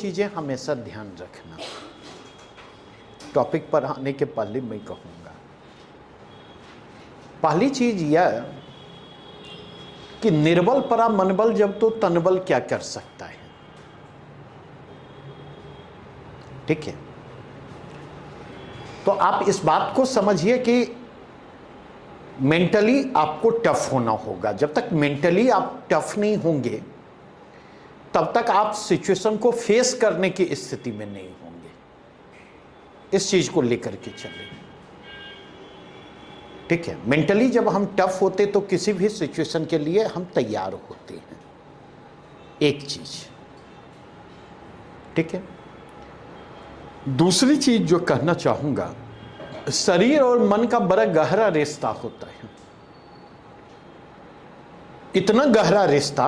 चीज़ें हमेशा ध्यान रखना। टॉपिक पर आने के पहले मैं कहूँगा, पहली चीज़ यह कि निर्बल परा मनबल जब तो तनबल क्या कर सकता है। ठीक है, तो आप इस बात को समझिए कि मेंटली आपको टफ होना होगा। जब तक मेंटली आप टफ नहीं होंगे तब तक आप सिचुएशन को फेस करने की स्थिति में नहीं होंगे। इस चीज को लेकर के चले। ठीक है, मेंटली जब हम टफ होते तो किसी भी सिचुएशन के लिए हम तैयार होते हैं। एक चीज, ठीक है। दूसरी चीज जो कहना चाहूंगा, शरीर और मन का बड़ा गहरा रिश्ता होता है। इतना गहरा रिश्ता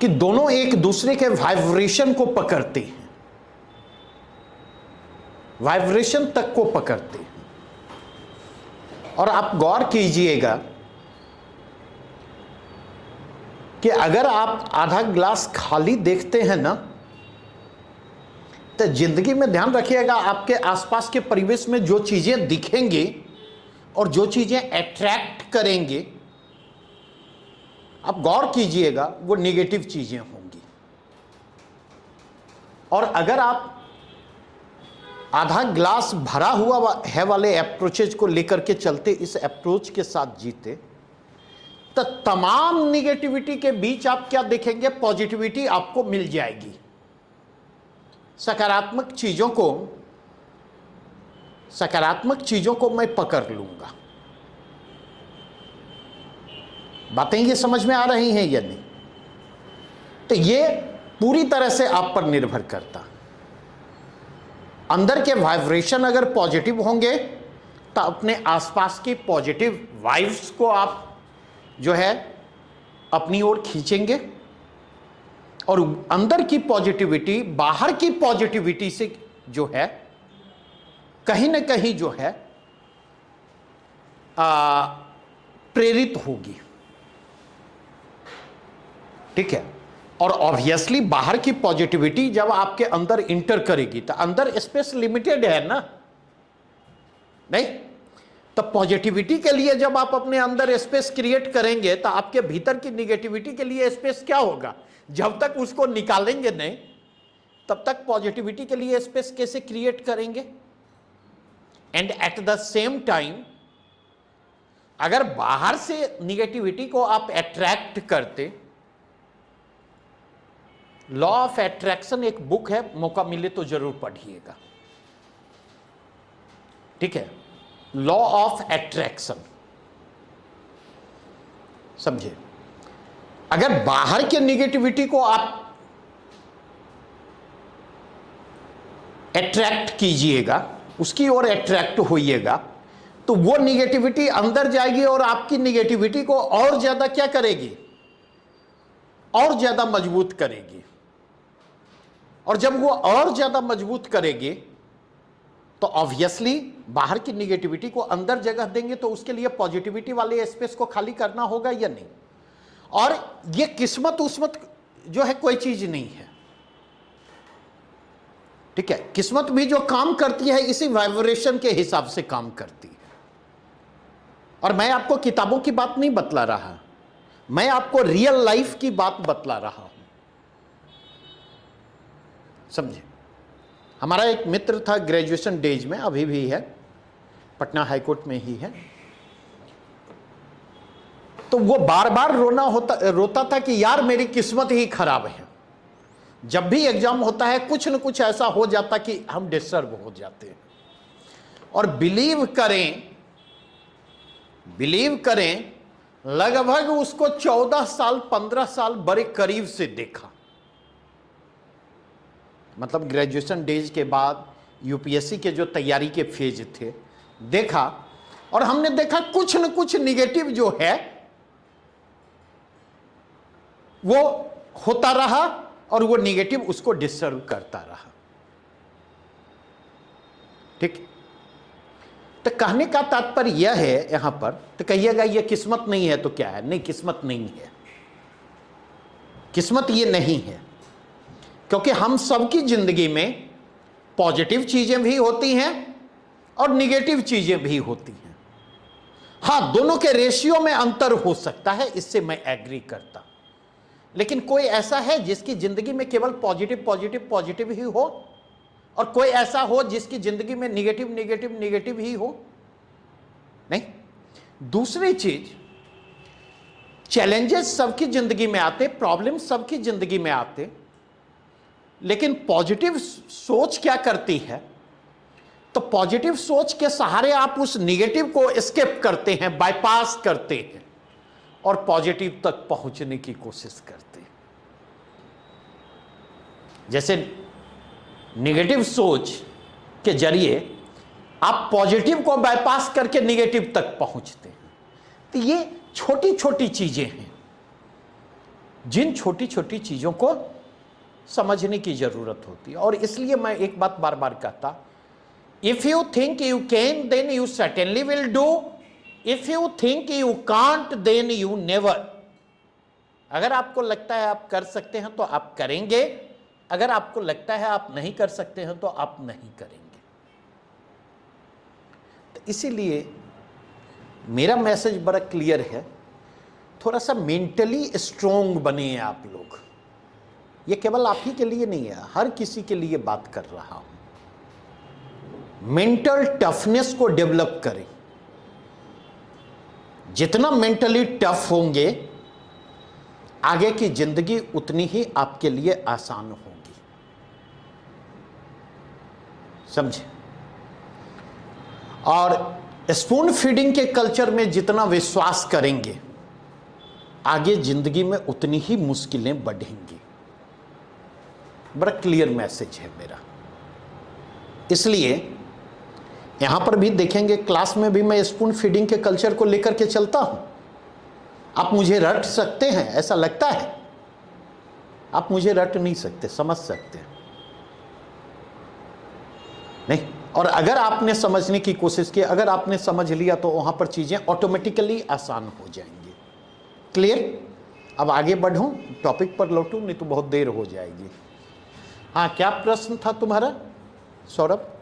कि दोनों एक दूसरे के वाइब्रेशन को पकड़ते हैं, वाइब्रेशन तक को पकड़ते हैं। और आप गौर कीजिएगा कि अगर आप आधा गिलास खाली देखते हैं ना, तो जिंदगी में ध्यान रखिएगा आपके आसपास के परिवेश में जो चीजें दिखेंगी और जो चीजें अट्रैक्ट करेंगे, आप गौर कीजिएगा वो नेगेटिव चीजें होंगी। और अगर आप आधा ग्लास भरा हुआ है वाले अप्रोचेज को लेकर के चलते, इस अप्रोच के साथ जीते, तो तमाम निगेटिविटी के बीच आप क्या देखेंगे? पॉजिटिविटी आपको मिल जाएगी। सकारात्मक चीजों को मैं पकड़ लूंगा। बातें ये समझ में आ रही हैं या नहीं? तो ये पूरी तरह से आप पर निर्भर करता। अंदर के वाइब्रेशन अगर पॉजिटिव होंगे तो अपने आसपास की पॉजिटिव वाइब्स को आप जो है अपनी ओर खींचेंगे, और अंदर की पॉजिटिविटी बाहर की पॉजिटिविटी से जो है कहीं ना कहीं जो है प्रेरित होगी। ठीक है, और ऑब्वियसली बाहर की पॉजिटिविटी जब आपके अंदर इंटर करेगी तो अंदर स्पेस लिमिटेड है ना, नहीं? तो पॉजिटिविटी के लिए जब आप अपने अंदर स्पेस क्रिएट करेंगे तो आपके भीतर की निगेटिविटी के लिए स्पेस क्या होगा? जब तक उसको निकालेंगे नहीं तब तक पॉजिटिविटी के लिए स्पेस कैसे क्रिएट करेंगे? And at the same time अगर बाहर से निगेटिविटी को आप अट्रैक्ट करते, लॉ ऑफ अट्रैक्शन एक बुक है, मौका मिले तो जरूर पढ़िएगा। ठीक है, लॉ ऑफ अट्रैक्शन, समझे? अगर बाहर के निगेटिविटी को आप अट्रैक्ट कीजिएगा, उसकी ओर अट्रैक्ट होइएगा, तो वो निगेटिविटी अंदर जाएगी और आपकी निगेटिविटी को और ज्यादा क्या करेगी? और ज्यादा मजबूत करेगी। और जब वो और ज्यादा मजबूत करेगी तो ऑब्वियसली बाहर की निगेटिविटी को अंदर जगह देंगे, तो उसके लिए पॉजिटिविटी वाले स्पेस को खाली करना होगा या नहीं? और ये किस्मत उस्मत जो है कोई चीज नहीं है। ठीक है, किस्मत भी जो काम करती है इसी वाइब्रेशन के हिसाब से काम करती है। और मैं आपको किताबों की बात नहीं बतला रहा, मैं आपको रियल लाइफ की बात बतला रहा हूं, समझे? हमारा एक मित्र था ग्रेजुएशन डेज में, अभी भी है, पटना हाईकोर्ट में ही है। तो वो बार बार रोता था कि यार मेरी किस्मत ही खराब है। जब भी एग्जाम होता है कुछ न कुछ ऐसा हो जाता कि हम डिस्टर्ब हो जाते हैं। और बिलीव करें लगभग उसको 14 साल 15 साल बड़े करीब से देखा। मतलब ग्रेजुएशन डेज के बाद यूपीएससी के जो तैयारी के फेज थे, देखा, और हमने देखा कुछ न कुछ निगेटिव जो है वो होता रहा और वो निगेटिव उसको डिस्टर्ब करता रहा। ठीक, तो कहने का तात्पर्य यह है यहां पर, तो कहिएगा ये किस्मत नहीं है तो क्या है? नहीं, किस्मत नहीं है, किस्मत ये नहीं है। क्योंकि हम सबकी जिंदगी में पॉजिटिव चीजें भी होती हैं और निगेटिव चीजें भी होती हैं। हाँ, दोनों के रेशियो में अंतर हो सकता है, इससे मैं एग्री करता। लेकिन कोई ऐसा है जिसकी जिंदगी में केवल पॉजिटिव पॉजिटिव पॉजिटिव ही हो, और कोई ऐसा हो जिसकी जिंदगी में निगेटिव निगेटिव निगेटिव ही हो? नहीं। दूसरी चीज, चैलेंजेस सबकी जिंदगी में आते, प्रॉब्लम सबकी जिंदगी में आते, लेकिन पॉजिटिव सोच क्या करती है? तो पॉजिटिव सोच के सहारे आप उस निगेटिव को एस्केप करते हैं, बाईपास करते हैं और पॉजिटिव तक पहुंचने की कोशिश करते हैं। जैसे निगेटिव सोच के जरिए आप पॉजिटिव को बाईपास करके निगेटिव तक पहुंचते हैं। तो ये छोटी छोटी चीजें हैं, जिन छोटी छोटी चीजों को समझने की जरूरत होती है। और इसलिए मैं एक बात बार बार कहता, if you think you can then you certainly will do, if you think you can't then you never. अगर आपको लगता है आप कर सकते हैं तो आप करेंगे, अगर आपको लगता है आप नहीं कर सकते हैं तो आप नहीं करेंगे। तो इसीलिए मेरा मैसेज बड़ा क्लियर है, थोड़ा सा मेंटली स्ट्रोंग बने आप लोग। ये केवल आप ही के लिए नहीं है, हर किसी के लिए बात कर रहा हूं। मेंटल टफनेस को डेवलप करें। जितना मेंटली टफ होंगे, आगे की जिंदगी उतनी ही आपके लिए आसान होगी। समझे? और स्पून फीडिंग के कल्चर में जितना विश्वास करेंगे, आगे जिंदगी में उतनी ही मुश्किलें बढ़ेंगी। बड़ा क्लियर मैसेज है मेरा। इसलिए यहां पर भी देखेंगे, क्लास में भी मैं स्पून फीडिंग के कल्चर को लेकर के चलता हूं। आप मुझे रट सकते हैं ऐसा लगता है, आप मुझे रट नहीं सकते, समझ सकते हैं नहीं। और अगर आपने समझने की कोशिश की, अगर आपने समझ लिया, तो वहां पर चीजें ऑटोमेटिकली आसान हो जाएंगी। क्लियर? अब आगे बढ़ूं, टॉपिक पर लौटूं, नहीं तो बहुत देर हो जाएगी। हाँ, क्या प्रश्न था तुम्हारा सौरभ?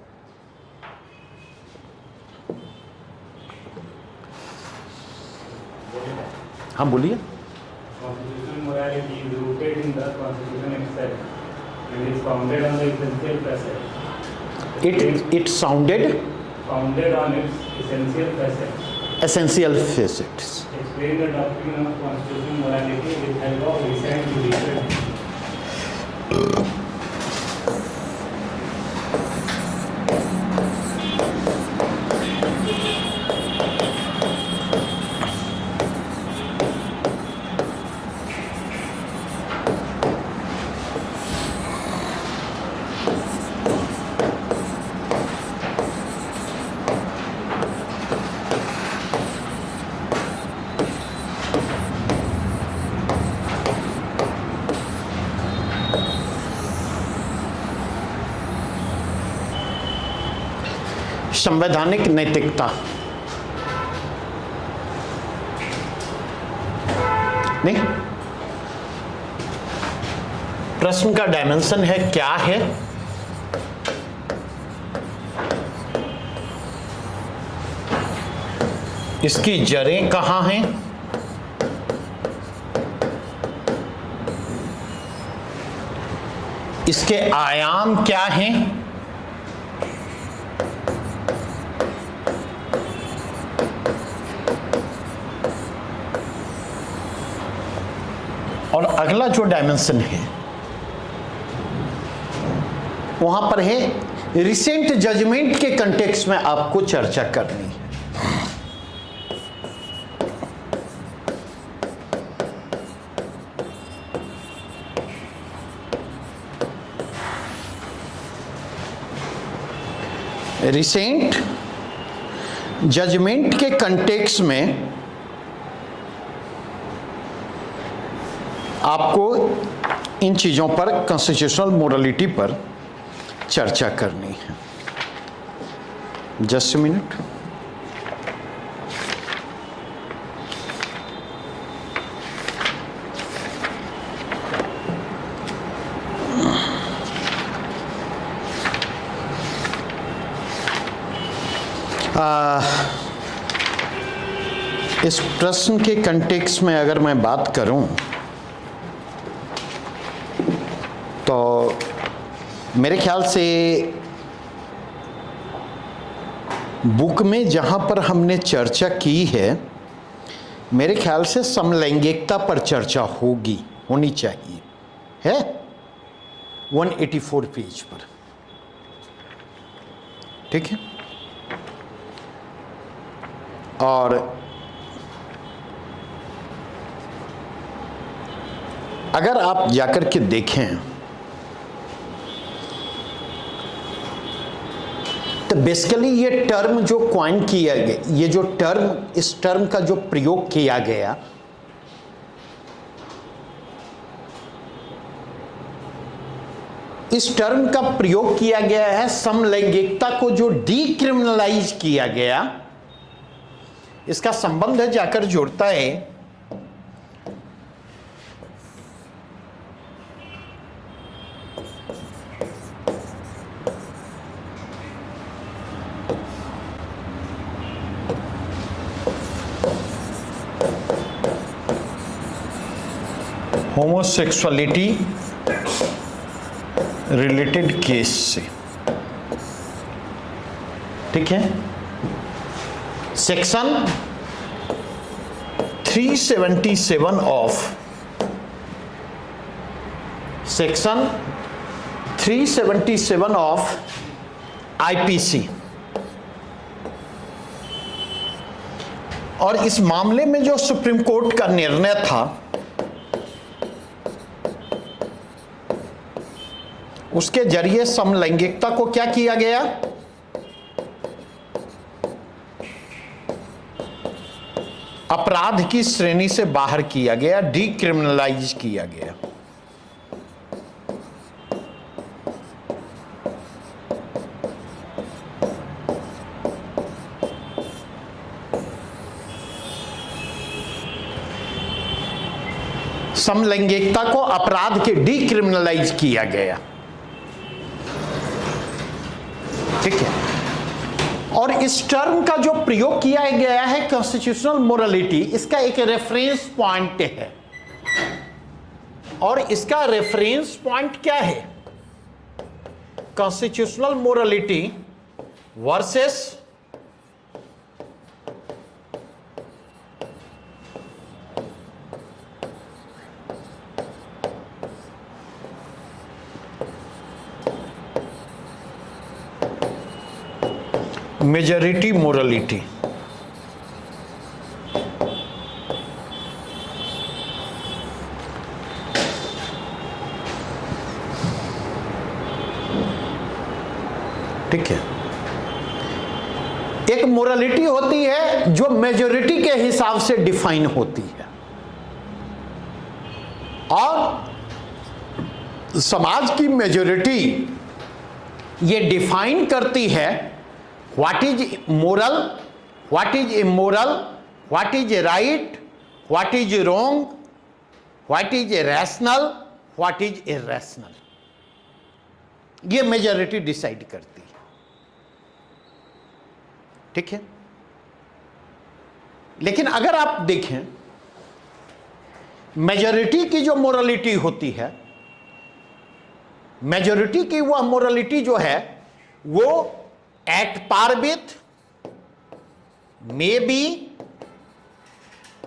हाँ बोलिए। Constitutional morality is rooted in the Constitution itself and is founded on the essential precepts. It sounded Founded on its essential precepts. essential facets. Explain the doctrine of constitutional morality with help of recent judicial. संवैधानिक नैतिकता नहीं, प्रश्न का dimension है क्या है, इसकी जड़ें कहां हैं, इसके आयाम क्या हैं, और अगला जो डायमेंशन है वहां पर है रिसेंट जजमेंट के कंटेक्स्ट में आपको चर्चा करनी है। रिसेंट जजमेंट के कंटेक्स्ट में आपको इन चीज़ों पर, कॉन्स्टिट्यूशनल मोरालिटी पर चर्चा करनी है। Just minute. इस प्रश्न के कंटेक्स्ट में अगर मैं बात करूं तो मेरे ख्याल से बुक में जहां पर हमने चर्चा की है, मेरे ख्याल से समलैंगिकता पर चर्चा होनी चाहिए, है 184 पेज पर। ठीक है, और अगर आप जाकर के देखें तो बेसिकली ये टर्म जो क्वाइन किया गया, ये जो टर्म, इस टर्म का जो प्रयोग किया गया, इस टर्म का प्रयोग किया गया है समलैंगिकता को जो डीक्रिमिनलाइज किया गया, इसका संबंध है जाकर जुड़ता है होमोसेक्सुअलिटी रिलेटेड केस से। ठीक है, section 377 of section 377 of IPC, और इस मामले में जो सुप्रीम कोर्ट का निर्णय था उसके जरिए समलैंगिकता को क्या किया गया, अपराध की श्रेणी से बाहर किया गया, डीक्रिमिनलाइज किया गया। समलैंगिकता को अपराध के डीक्रिमिनलाइज किया गया। ठीक है, और इस टर्म का जो प्रयोग किया गया है कॉन्स्टिट्यूशनल मोरालिटी, इसका एक रेफरेंस पॉइंट है, और इसका रेफरेंस पॉइंट क्या है, constitutional morality versus majority morality. ठीक है, एक मोरालिटी होती है जो मेजॉरिटी के हिसाब से डिफाइन होती है, और समाज की मेजॉरिटी ये डिफाइन करती है what is moral, what is immoral, what is right, what is wrong, what is rational, what is irrational. ये मेजॉरिटी डिसाइड करती है। ठीक है, लेकिन अगर आप देखें मेजॉरिटी की जो मोरालिटी होती है, मेजॉरिटी की वह मोरालिटी जो है वो at par with, may be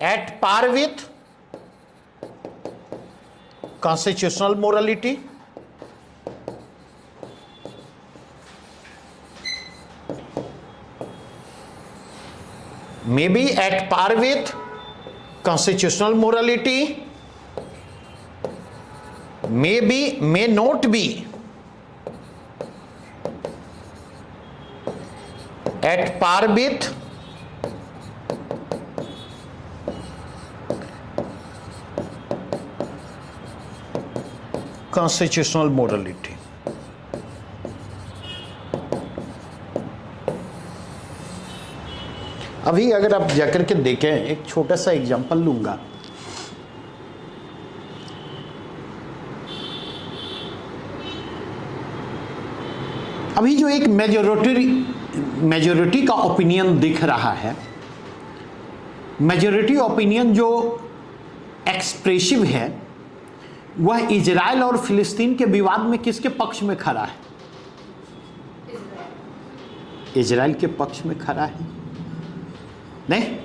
at par with constitutional morality, may be at par with constitutional morality, may be, may not be at par with constitutional morality। अभी अगर आप जाकर के देखें, एक छोटा सा एग्जांपल लूंगा। अभी जो एक मेजॉरिटी का ओपिनियन दिख रहा है। मेजॉरिटी ओपिनियन जो एक्सप्रेसिव है वह इजराइल और फिलिस्तीन के विवाद में किसके पक्ष में खड़ा है? इजराइल के पक्ष में खड़ा है। नहीं,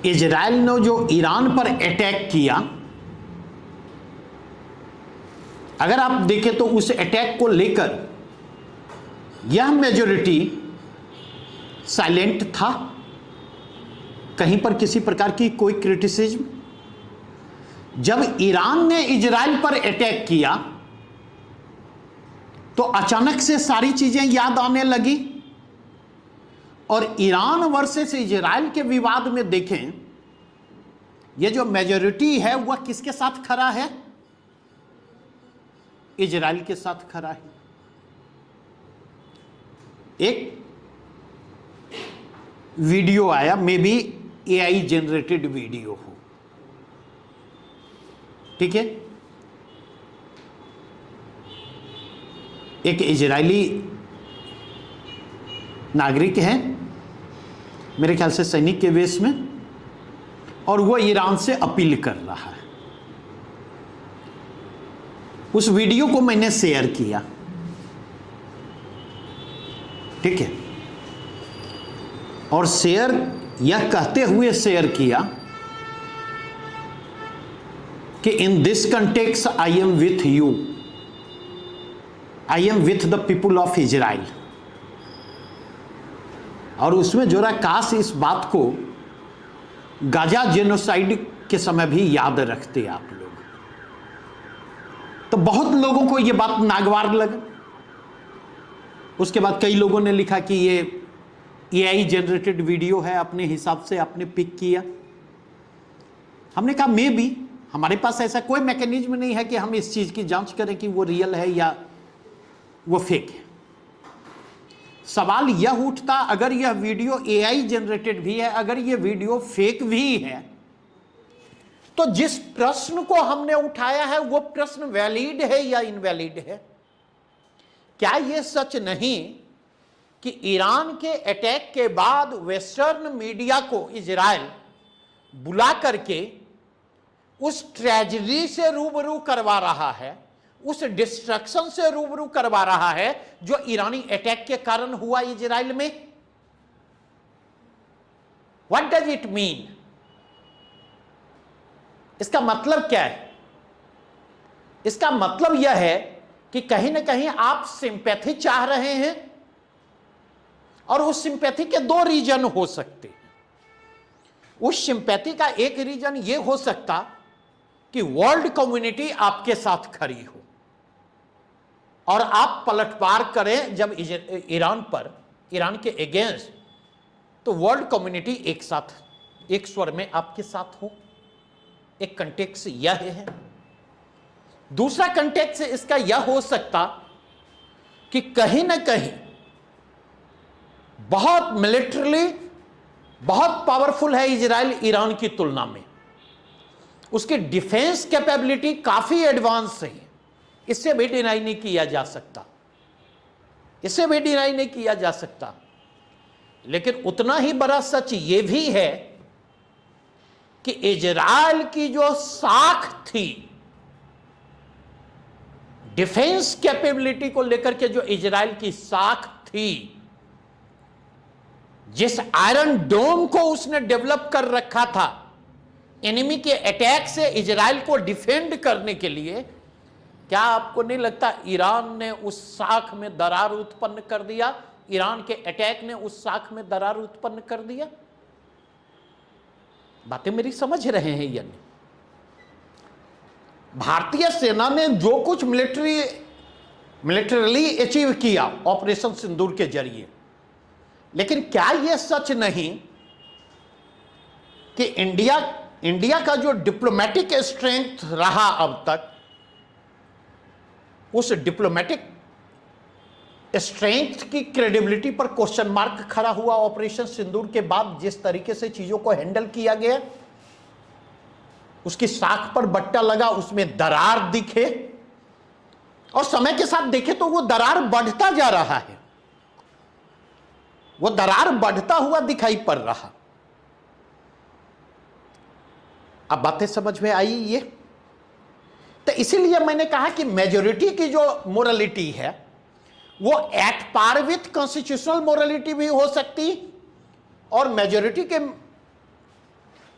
इजराइल ने जो ईरान पर अटैक किया, अगर आप देखें तो उस अटैक को लेकर यह मेजॉरिटी साइलेंट था, कहीं पर किसी प्रकार की कोई क्रिटिसिज्म। जब ईरान ने इजराइल पर अटैक किया तो अचानक से सारी चीजें याद आने लगी, और ईरान वर्सेस इजराइल के विवाद में देखें, यह जो मेजॉरिटी है वह किसके साथ खड़ा है? इजराइल के साथ खड़ा है। एक वीडियो आया, may be AI generated video हो, ठीक है। एक इजरायली नागरिक है, मेरे ख्याल से सैनिक के वेश में, और वह ईरान से अपील कर रहा है। उस वीडियो को मैंने शेयर किया, ठीक है, और शेयर यह कहते हुए शेयर किया कि in this context I am with you, I am with the people of Israel. और उसमें जोड़ा, काश इस बात को गाजा जेनोसाइड के समय भी याद रखते आप लोग, तो बहुत लोगों को यह बात नागवार लगा। उसके बाद कई लोगों ने लिखा कि ये एआई जनरेटेड वीडियो है, अपने हिसाब से आपने पिक किया। हमने कहा मे बी, हमारे पास ऐसा कोई मैकेनिज्म नहीं है कि हम इस चीज की जांच करें कि वो रियल है या वो फेक है। सवाल यह उठता, अगर यह वीडियो एआई जनरेटेड भी है, अगर यह वीडियो फेक भी है, तो जिस प्रश्न को हमने उठाया है वो प्रश्न वैलिड है या इनवैलिड है? क्या यह सच नहीं कि ईरान के अटैक के बाद वेस्टर्न मीडिया को इजराइल बुला करके उस ट्रेजेडी से रूबरू करवा रहा है, उस डिस्ट्रक्शन से रूबरू करवा रहा है जो ईरानी अटैक के कारण हुआ इजराइल में? What does it mean? इसका मतलब क्या है? इसका मतलब यह है कि कहीं ना कहीं आप सिंपैथी चाह रहे हैं, और उस सिंपैथी के दो रीजन हो सकते हैं। उस सिंपैथी का एक रीजन यह हो सकता कि वर्ल्ड कम्युनिटी आपके साथ खड़ी हो और आप पलटवार करें जब ईरान पर, ईरान के अगेंस्ट, तो वर्ल्ड कम्युनिटी एक साथ, एक स्वर में आपके साथ हो। एक कंटेक्स्ट यह है। दूसरा कंटेक्स्ट इसका यह हो सकता कि कहीं ना कहीं बहुत मिलिट्रली बहुत पावरफुल है इजराइल ईरान की तुलना में, उसकी डिफेंस कैपेबिलिटी काफी एडवांस है, इससे भी डिनाई नहीं किया जा सकता, इससे भी डिनाई नहीं किया जा सकता। लेकिन उतना ही बड़ा सच यह भी है कि इजराइल की जो साख थी, डिफेंस कैपेबिलिटी को लेकर के जो इजराइल की साख थी, जिस आयरन डोम को उसने डेवलप कर रखा था एनिमी के अटैक से इजराइल को डिफेंड करने के लिए, क्या आपको नहीं लगता ईरान ने उस साख में दरार उत्पन्न कर दिया? ईरान के अटैक ने उस साख में दरार उत्पन्न कर दिया। बातें मेरी समझ रहे हैं या नहीं? भारतीय सेना ने जो कुछ मिलिटरली अचीव किया ऑपरेशन सिंदूर के जरिए, लेकिन क्या यह सच नहीं कि इंडिया का जो डिप्लोमेटिक स्ट्रेंथ रहा अब तक, उस डिप्लोमेटिक स्ट्रेंथ की क्रेडिबिलिटी पर क्वेश्चन मार्क खड़ा हुआ ऑपरेशन सिंदूर के बाद? जिस तरीके से चीजों को हैंडल किया गया, उसकी साख पर बट्टा लगा, उसमें दरार दिखे, और समय के साथ देखे तो वो दरार बढ़ता जा रहा है। वो दरार बढ़ता हुआ दिखाई पड़ रहा। अब बातें समझ में आई ये? तो इसीलिए मैंने कहा कि मेजॉरिटी की जो मोरालिटी है वो at par with constitutional morality भी हो सकती, और मेजॉरिटी के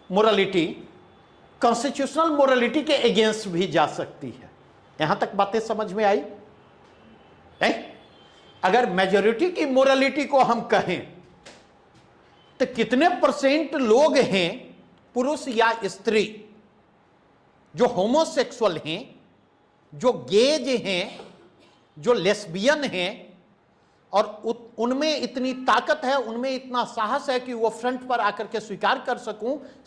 मोरालिटी कॉन्स्टिट्यूशनल मोरालिटी के अगेंस्ट भी जा सकती है। यहां तक बातें समझ में आई? अगर मेजॉरिटी की मोरालिटी को हम कहें तो कितने परसेंट लोग हैं, पुरुष या स्त्री, जो होमोसेक्सुअल हैं, जो गेज हैं, जो लेस्बियन हैं, और उनमें इतनी ताकत है, उनमें इतना साहस है कि वो फ्रंट पर आकर के स्वीकार कर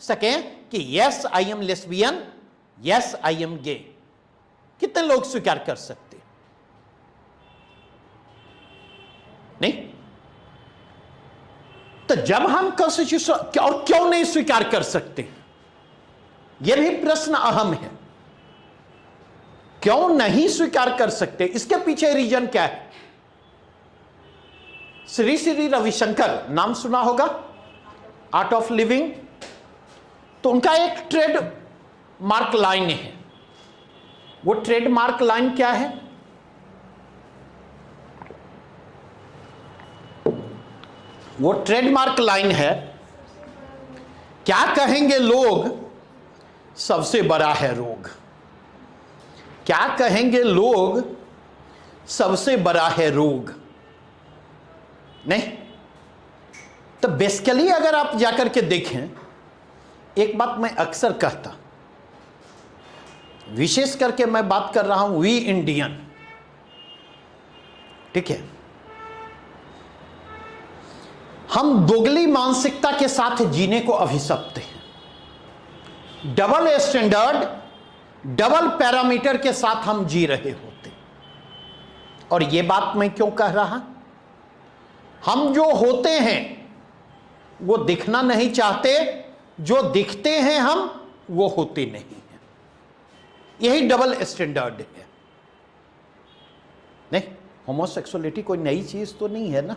सकें कि yes I am lesbian, yes I am gay. कितने लोग स्वीकार कर सकते? नहीं? तो जब हम कॉन्स्टिट्यूशन, और क्यों नहीं स्वीकार कर सकते, यह भी प्रश्न अहम है। क्यों नहीं स्वीकार कर सकते? इसके पीछे रीजन क्या है? श्री श्री रविशंकर नाम सुना होगा, आर्ट ऑफ लिविंग। तो उनका एक ट्रेड मार्क लाइन है। वो ट्रेडमार्क लाइन क्या है? वो ट्रेडमार्क लाइन है, क्या कहेंगे लोग, सबसे बड़ा है रोग। क्या कहेंगे लोग, सबसे बड़ा है रोग। नहीं? तो बेसिकली अगर आप जाकर के देखें, एक बात मैं अक्सर कहता, विशेष करके मैं बात कर रहा हूं वी इंडियन, ठीक है, हम दोगली मानसिकता के साथ जीने को अभिशप्त हैं। डबल स्टैंडर्ड, डबल पैरामीटर के साथ हम जी रहे होते। और यह बात मैं क्यों कह रहा? हम जो होते हैं वो दिखना नहीं चाहते, जो दिखते हैं हम वो होते नहीं हैं। यही डबल स्टैंडर्ड है। नहीं, होमोसेक्सुअलिटी कोई नई चीज तो नहीं है ना?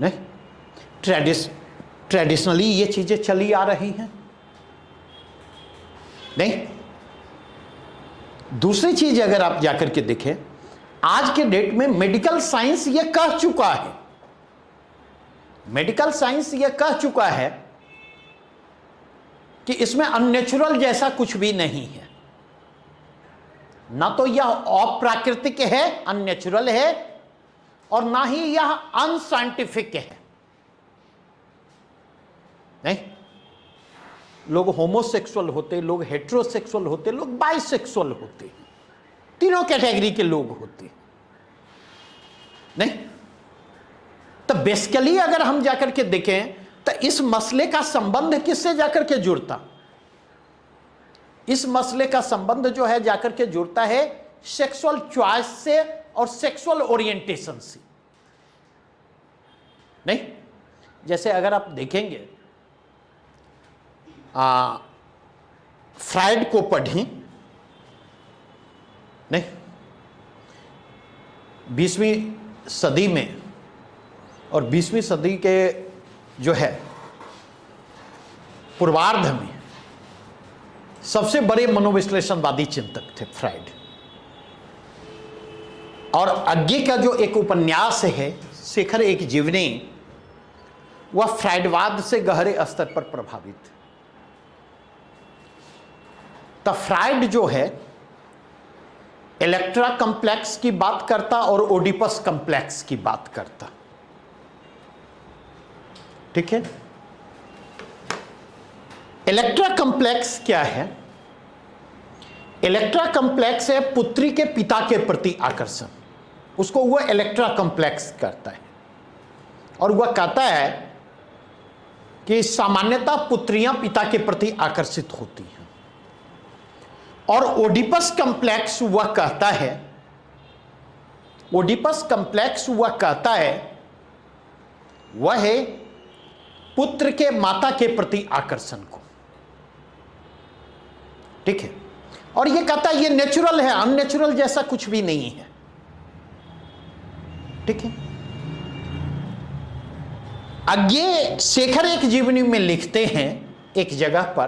नहीं, ट्रेडिशनली ये चीजें चली आ रही हैं। नहीं, दूसरी चीज अगर आप जाकर के देखें, आज के डेट में मेडिकल साइंस ये कह चुका है, मेडिकल साइंस ये कह चुका है कि इसमें अननेचुरल जैसा कुछ भी नहीं है। ना तो यह अप्राकृतिक है, अननेचुरल है, और ना ही यह अनसाइंटिफिक है। नहीं, लोग होमोसेक्सुअल होते, लोग हेट्रोसेक्सुअल होते, लोग बाइसेक्सुअल होते, तीनों कैटेगरी के लोग होते। नहीं, तो बेसिकली अगर हम जाकर के देखें तो इस मसले का संबंध किससे जाकर के जुड़ता? इस मसले का संबंध जो है जाकर के जुड़ता है सेक्सुअल चॉइस से और सेक्सुअल ओरिएंटेशन से। नहीं, जैसे अगर आप देखेंगे, फ्राइड को पढ़ें, नहीं, 20वीं सदी में और 20वीं सदी के जो है पूर्वार्ध में सबसे बड़े मनोविश्लेषणवादी चिंतक थे फ्राइड। और आगे का जो एक उपन्यास है शेखर एक जीवनी, वह फ्राइडवाद से गहरे स्तर पर प्रभावित। तो फ्राइड जो है इलेक्ट्रा कॉम्प्लेक्स की बात करता और ओडिपस कॉम्प्लेक्स की बात करता। ठीक है, इलेक्ट्रा कॉम्प्लेक्स क्या है? इलेक्ट्रा कॉम्प्लेक्स है पुत्री के पिता के प्रति आकर्षण, उसको वह इलेक्ट्रा कॉम्प्लेक्स करता है। और वह कहता है कि सामान्यतः पुत्रियां पिता के प्रति आकर्षित होती हैं। और ओडिपस कॉम्प्लेक्स वह कहता है, ओडिपस कॉम्प्लेक्स वह कहता है, वह है पुत्र के माता के प्रति आकर्षण को। ठीक है, और यह कहता है यह नेचुरल है, अननेचुरल जैसा कुछ भी नहीं है। ठीक है, आगे शेखर एक जीवनी में लिखते हैं एक जगह पर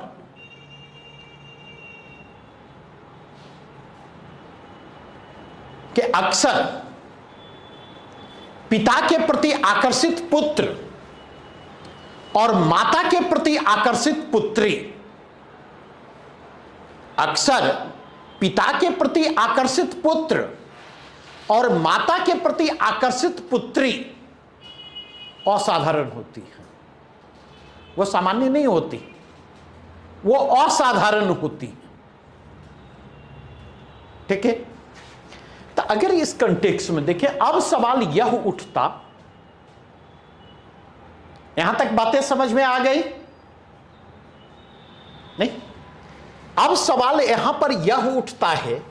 कि अक्सर पिता के प्रति आकर्षित पुत्र और माता के प्रति आकर्षित पुत्री, अक्सर पिता के प्रति आकर्षित पुत्र और माता के प्रति आकर्षित पुत्री असाधारण होती है। वो सामान्य नहीं होती, वो असाधारण होती। ठीक है, तो अगर इस कंटेक्स्ट में देखें, अब सवाल यह उठता, यहां तक बातें समझ में आ गई नहीं? अब सवाल यहां पर यह उठता है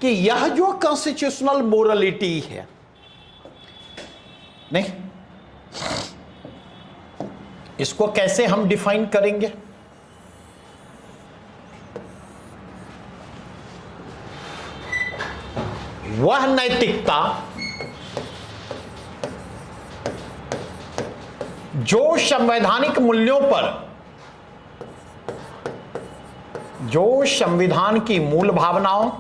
कि यह जो कॉन्स्टिट्यूशनल मोरालिटी है, नहीं, इसको कैसे हम डिफाइन करेंगे? वह नैतिकता जो संवैधानिक मूल्यों पर, जो संविधान की मूल भावनाओं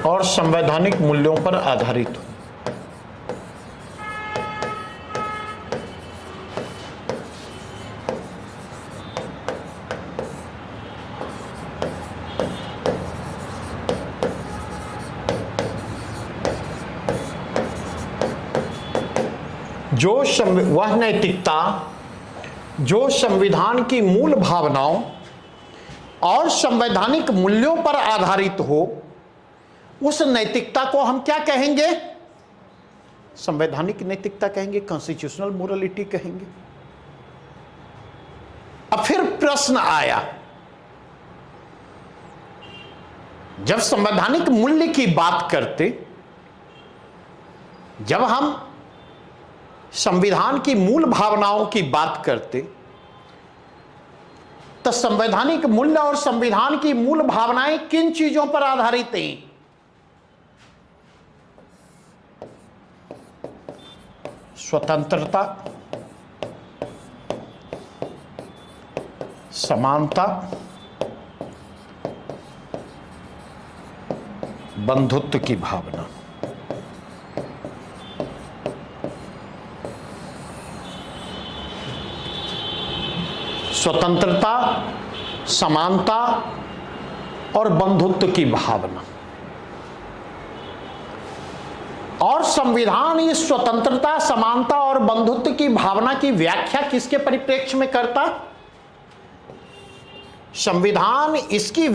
और संवैधानिक मूल्यों पर आधारित हो। वह नैतिकता जो संविधान की मूल भावनाओं और संवैधानिक मूल्यों पर आधारित हो, उस नैतिकता को हम क्या कहेंगे? संवैधानिक नैतिकता कहेंगे, कॉन्स्टिट्यूशनल मोरालिटी कहेंगे। अब फिर प्रश्न आया, जब संवैधानिक मूल्य की बात करते, जब हम संविधान की मूल भावनाओं की बात करते, तो संवैधानिक मूल्य और संविधान की मूल भावनाएं किन चीजों पर आधारित हैं? स्वतंत्रता, समानता, बंधुत्व की भावना। स्वतंत्रता, समानता और बंधुत्व की भावना। और संविधान इस स्वतंत्रता, समानता और बंधुत्व की भावना की व्याख्या किसके परिप्रेक्ष्य में करता? संविधान इसकी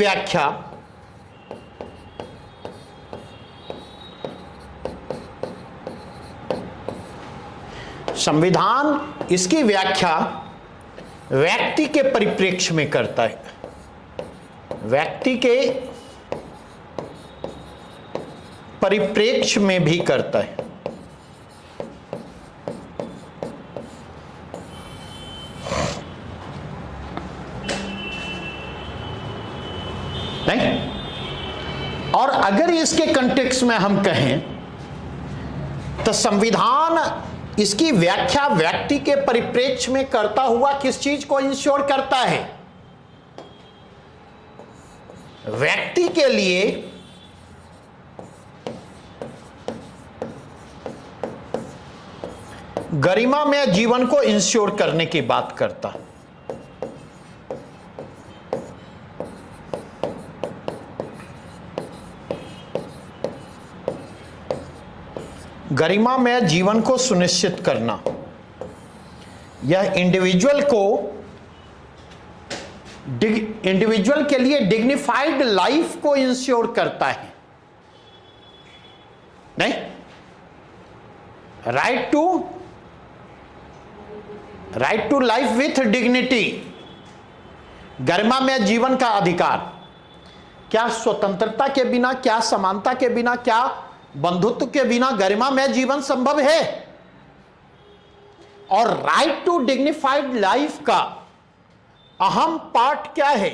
व्याख्या व्यक्ति के परिप्रेक्ष्य में करता है, व्यक्ति के परिप्रेक्ष्य में भी करता है। नहीं? और अगर इसके कंटेक्स्ट में हम कहें तो संविधान इसकी व्याख्या व्यक्ति के परिप्रेक्ष्य में करता हुआ किस चीज को इंश्योर करता है? व्यक्ति के लिए गरिमामय जीवन को इंश्योर करने की बात करता। गरिमामय जीवन को सुनिश्चित करना, यह इंडिविजुअल के लिए डिग्निफाइड लाइफ को इंश्योर करता है। नहीं? Right to life with dignity, गरिमामय जीवन का अधिकार। क्या स्वतंत्रता के बिना, क्या समानता के बिना, क्या बंधुत्व के बिना गरिमामय जीवन संभव है? और राइट टू डिग्निफाइड लाइफ का अहम पार्ट क्या है?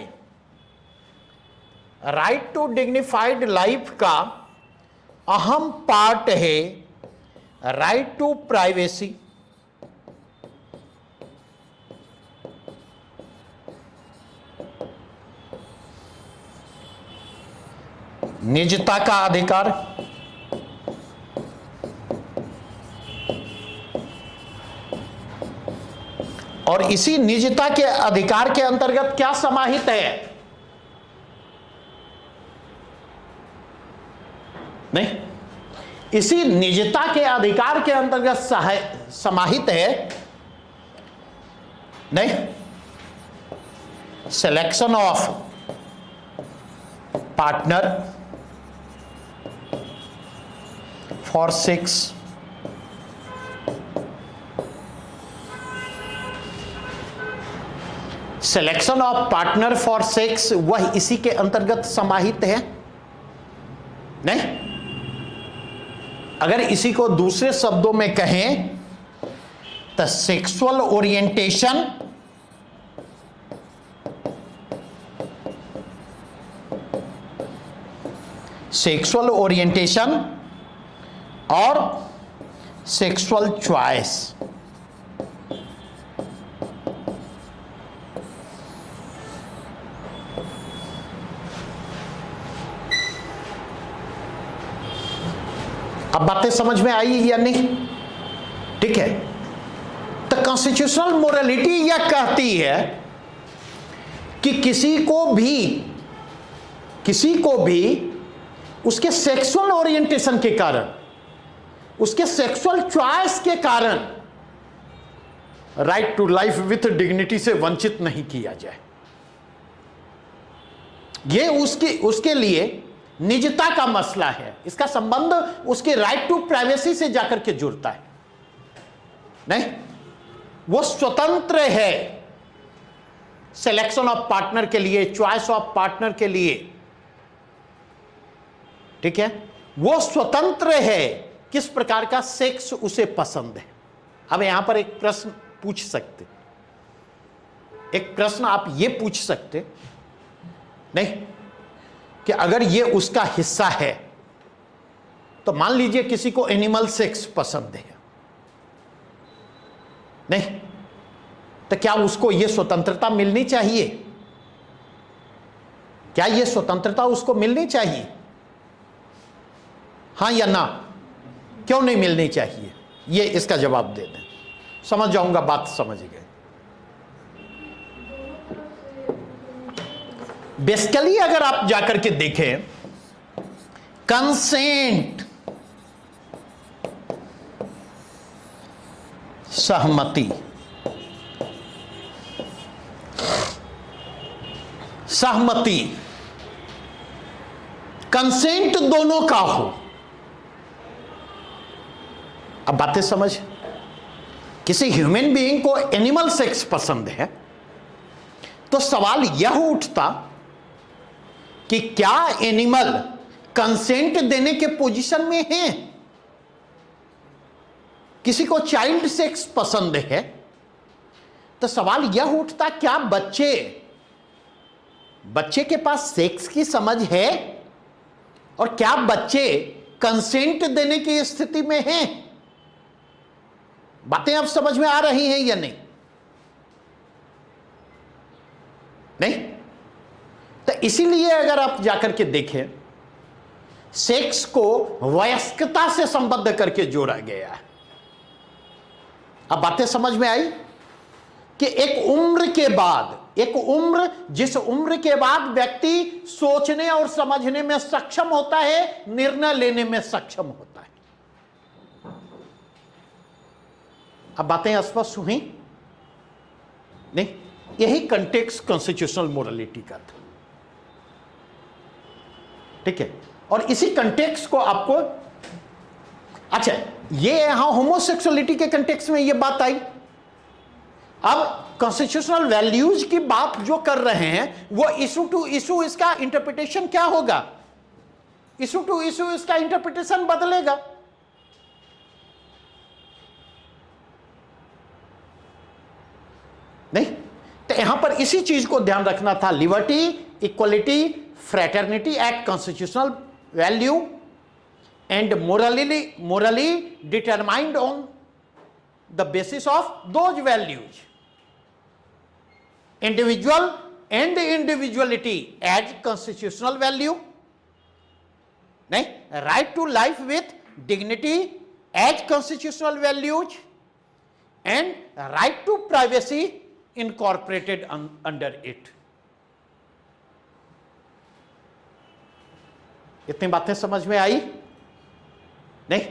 राइट टू डिग्निफाइड लाइफ का अहम पार्ट है राइट टू प्राइवेसी, निजता का अधिकार, और इसी निजता के अधिकार के अंतर्गत क्या समाहित है? नहीं, इसी निजता के अधिकार के अंतर्गत समाहित है, नहीं, selection of partner for sex, selection of partner for sex वह इसी के अंतर्गत समाहित है। नहीं, अगर इसी को दूसरे शब्दों में कहें तो सेक्सुअल ओरिएंटेशन और सेक्सुअल चॉइस, अब बातें समझ में आई या नहीं? ठीक है, तो कॉन्स्टिट्यूशनल मोरालिटी यह कहती है कि किसी को भी उसके सेक्सुअल ओरिएंटेशन के कारण, उसके सेक्सुअल चॉइस के कारण right to life with dignity से वंचित नहीं किया जाए। यह उसके लिए निजता का मसला है। इसका संबंध उसके राइट टू प्राइवेसी से जाकर के जुड़ता है। नहीं, वो स्वतंत्र है सिलेक्शन ऑफ पार्टनर के लिए, चॉइस ऑफ पार्टनर के लिए। ठीक है, वो स्वतंत्र है किस प्रकार का सेक्स उसे पसंद है। अब यहां पर एक प्रश्न पूछ सकते, एक प्रश्न आप ये पूछ सकते, नहीं, कि अगर ये उसका हिस्सा है तो मान लीजिए किसी को एनिमल सेक्स पसंद है, नहीं, तो क्या उसको ये स्वतंत्रता मिलनी चाहिए? क्या ये स्वतंत्रता उसको मिलनी चाहिए? हां या ना? क्यों नहीं मिलनी चाहिए? ये इसका जवाब दे दें, समझ जाऊंगा, बात समझ गए। बेसिकली अगर आप जाकर के देखें, कंसेंट, सहमति, कंसेंट दोनों का हो। अब बातें समझ, किसी ह्यूमन बीइंग को एनिमल सेक्स पसंद है तो सवाल यह उठता कि क्या एनिमल कंसेंट देने के पोजीशन में है? किसी को चाइल्ड सेक्स पसंद है तो सवाल यह उठता, क्या बच्चे के पास सेक्स की समझ है और क्या बच्चे कंसेंट देने की स्थिति में हैं? बातें अब समझ में आ रही हैं या नहीं? नहीं, तो इसीलिए अगर आप जाकर के देखें, सेक्स को वयस्कता से संबद्ध करके जोड़ा गया है। अब बातें समझ में आई कि एक उम्र, जिस उम्र के बाद व्यक्ति सोचने और समझने में सक्षम होता है, निर्णय लेने में सक्षम होता है। अब बातें स्पष्ट हुई? नहीं, यही कंटेक्स्ट कॉन्स्टिट्यूशनल मोरालिटी का था। ठीक है, और इसी कंटेक्स्ट को आपको, अच्छा, ये यहां होमोसेक्सुअलिटी के कंटेक्स्ट में ये बात आई। अब कॉन्स्टिट्यूशनल वैल्यूज की बात जो कर रहे हैं वो इशू टू इशू इसका इंटरप्रिटेशन क्या होगा? इशू टू इशू इसका इंटरप्रिटेशन बदलेगा। नहीं, तो यहां पर इसी चीज को ध्यान रखना था, liberty, equality, fraternity at constitutional value and morally determined on the basis of those values, individual and individuality as constitutional value, नहीं, right to life with dignity as constitutional values and right to privacy incorporated under it. इतनी बातें समझ में आई? नहीं,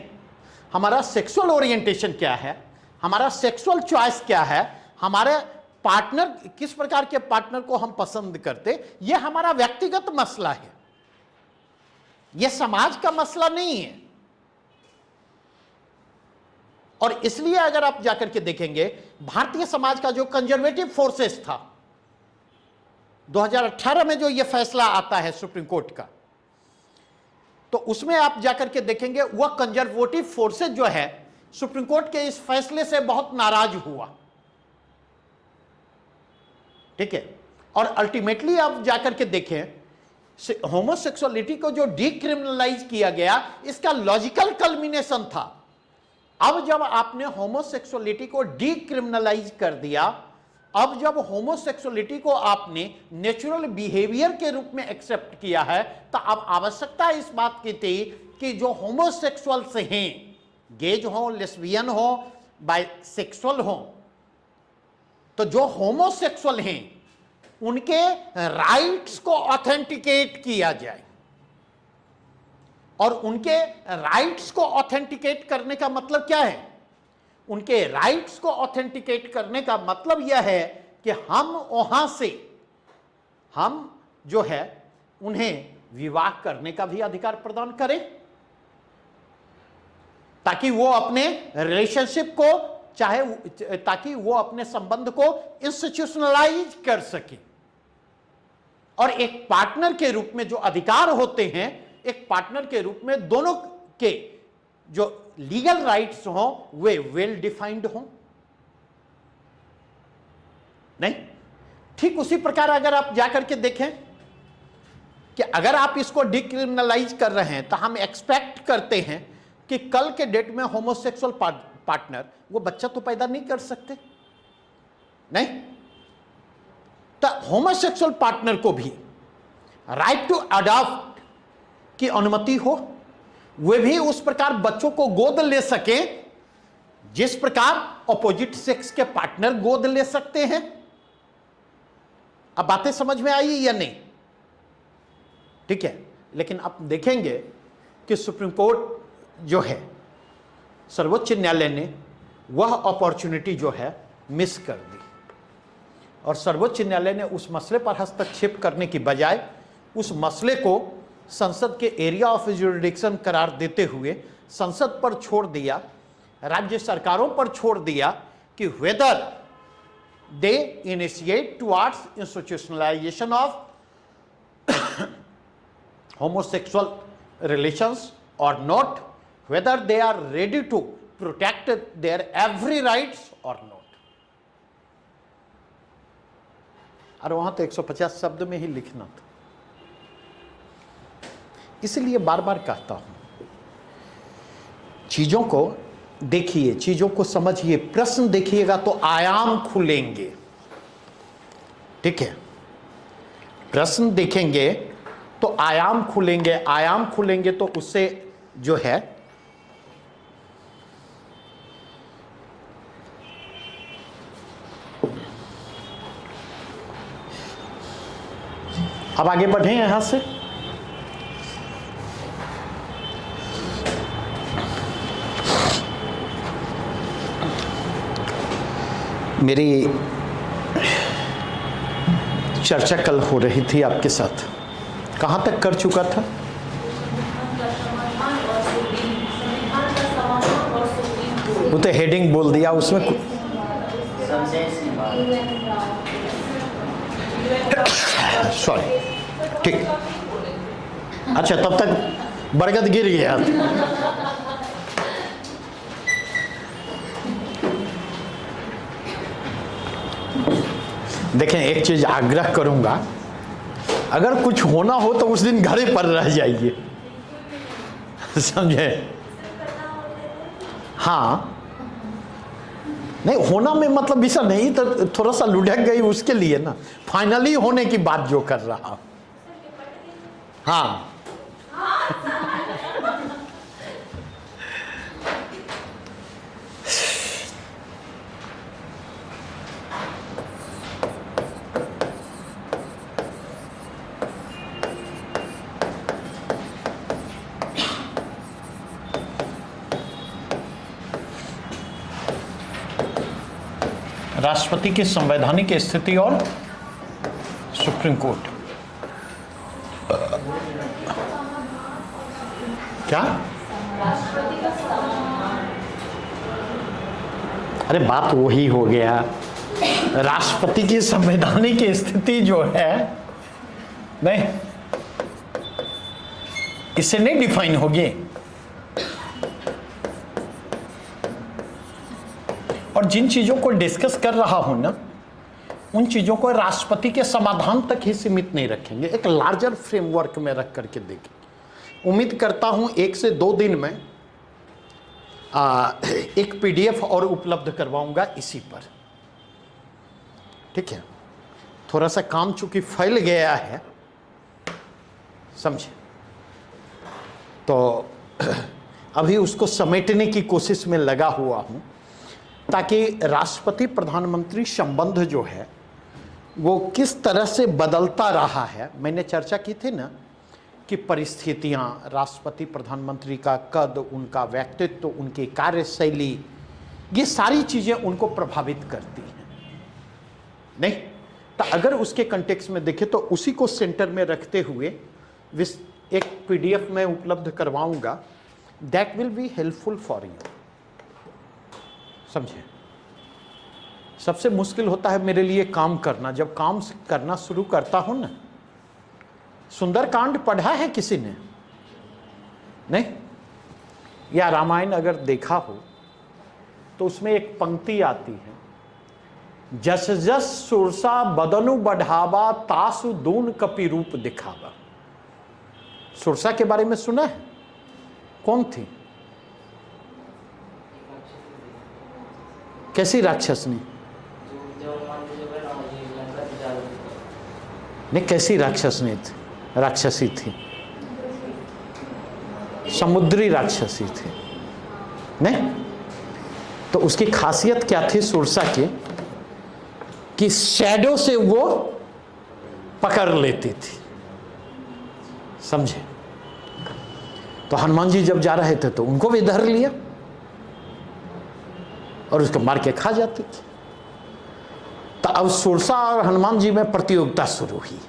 हमारा sexual orientation क्या है, हमारा सेक्सुअल चॉइस क्या है, हमारे पार्टनर, किस प्रकार के पार्टनर को हम पसंद करते, यह हमारा व्यक्तिगत मसला है, यह समाज का मसला नहीं है। और इसलिए अगर आप जाकर के देखेंगे, भारतीय समाज का जो कंजर्वेटिव फोर्सेस था, 2018 में जो यह फैसला आता है सुप्रीम कोर्ट का, तो उसमें आप जाकर के देखेंगे वह कंजर्वेटिव फोर्सेस जो है सुप्रीम कोर्ट के इस फैसले से बहुत नाराज हुआ, ठीक है। और अल्टीमेटली आप जाकर के देखें, होमोसेक्सुअलिटी को जो डीक्रिमिनलाइज किया गया, इसका लॉजिकल कल्मिनेशन था। अब जब आपने होमोसेक्सुअलिटी को डीक्रिमिनलाइज कर दिया, अब जब होमोसेक्सुअलिटी को आपने नेचुरल बिहेवियर के रूप में एक्सेप्ट किया है, तो अब आवश्यकता इस बात की थी कि जो होमोसेक्सुअल्स हैं, गेज हो, लेस्बियन हो, बाइसेक्सुअल हो, तो जो होमोसेक्सुअल हैं उनके राइट्स को ऑथेंटिकेट किया जाए। और उनके राइट्स को ऑथेंटिकेट करने का मतलब क्या है? उनके राइट्स को ऑथेंटिकेट करने का मतलब यह है कि हम वहां से, हम जो है उन्हें विवाह करने का भी अधिकार प्रदान करें, ताकि वो अपने रिलेशनशिप को, चाहे ताकि वो अपने संबंध को इंस्टीट्यूशनलाइज कर सके। और एक पार्टनर के रूप में जो अधिकार होते हैं, एक पार्टनर के रूप में दोनों के जो लीगल राइट्स हों वे वेल डिफाइंड हों। नहीं, ठीक उसी प्रकार अगर आप जाकर के देखें कि अगर आप इसको डिक्रिमिनलाइज कर रहे हैं, तो हम एक्सपेक्ट करते हैं कि कल के डेट में होमोसेक्सुअल पार्टनर वो बच्चा तो पैदा नहीं कर सकते, नहीं, तो होमोसेक्सुअल पार्टनर को भी राइट टू अडॉप्ट की अनुमति हो, वे भी उस प्रकार बच्चों को गोद ले सके जिस प्रकार अपोजिट सेक्स के पार्टनर गोद ले सकते हैं। अब बातें समझ में आई या नहीं? ठीक है। लेकिन आप देखेंगे कि सुप्रीम कोर्ट जो है, सर्वोच्च न्यायालय ने वह अपॉर्चुनिटी जो है मिस कर दी, और सर्वोच्च न्यायालय ने उस मसले पर हस्तक्षेप करने की बजाय उस मसले को संसद के एरिया ऑफ जुरिडिक्शन करार देते हुए संसद पर छोड़ दिया, राज्य सरकारों पर छोड़ दिया कि whether they initiate towards institutionalisation of homosexual relations or not, whether they are ready to protect their every rights or not। और वहां तो 150 शब्द में ही लिखना था। इसलिए बार बार कहता हूं, चीजों को देखिए, चीजों को समझिए, प्रश्न देखिएगा तो आयाम खुलेंगे, ठीक है। प्रश्न देखेंगे तो आयाम खुलेंगे, आयाम खुलेंगे तो उससे जो है अब आगे बढ़े यहां से। मेरी चर्चा कल हो रही थी आपके साथ, कहाँ तक कर चुका था? वो तो हेडिंग बोल दिया उसमें। सॉरी, ठीक, अच्छा, तब तक बरगद गिर गया। देखें, एक चीज आग्रह करूंगा, अगर कुछ होना हो तो उस दिन घरे पर रह जाइए, समझे? हाँ, नहीं होना में मतलब ऐसा नहीं, तो थोड़ा सा लुढ़क गई उसके लिए ना, फाइनली होने की बात जो कर रहा हूं। हाँ, राष्ट्रपति की संवैधानिक स्थिति और सुप्रीम कोर्ट। क्या? अरे बात वही हो गया, राष्ट्रपति की संवैधानिक स्थिति जो है, नहीं, इससे नहीं डिफाइन होगी। और जिन चीजों को डिस्कस कर रहा हूं ना, उन चीजों को राष्ट्रपति के समाधान तक ही सीमित नहीं रखेंगे, एक लार्जर फ्रेमवर्क में रख करके देखेंगे। उम्मीद करता हूं 1 से 2 दिन में एक PDF और उपलब्ध करवाऊंगा इसी पर, ठीक है? थोड़ा सा काम चूंकि फैल गया है, समझे, तो अभी उसको समेटने की कोशिश में लगा हुआ हूं, ताकि राष्ट्रपति प्रधानमंत्री संबंध जो है वो किस तरह से बदलता रहा है। मैंने चर्चा की थी ना कि परिस्थितियां, राष्ट्रपति प्रधानमंत्री का कद, उनका व्यक्तित्व, उनकी कार्यशैली, ये सारी चीजें उनको प्रभावित करती हैं, नहीं? तो अगर उसके कंटेक्स्ट में देखें तो उसी को सेंटर में रखते हुए एक PDF में उपलब्ध करवाऊंगा, that will be helpful for you, समझे? सबसे मुश्किल होता है मेरे लिए काम करना। जब काम करना शुरू करता हूं ना, सुंदरकांड पढ़ा है किसी ने? नहीं? या रामायण अगर देखा हो तो उसमें एक पंक्ति आती है, जस जस सुरसा बदनु बढ़ावा तासु दून कपि रूप दिखावा। सुरसा के बारे में सुना है? कौन थी? कैसी राक्षसनी? नहीं, कैसी राक्षसनी थी? राक्षसी थी, समुद्री राक्षसी थी, नहीं? तो उसकी खासियत क्या थी सुरसा की, कि शैडो से वो पकड़ लेती थी, समझे? तो हनुमान जी जब जा रहे थे तो उनको भी धर लिया और उसको मार के खा जाती थी। तो अब सुरसा और हनुमान जी में प्रतियोगिता शुरू हुई।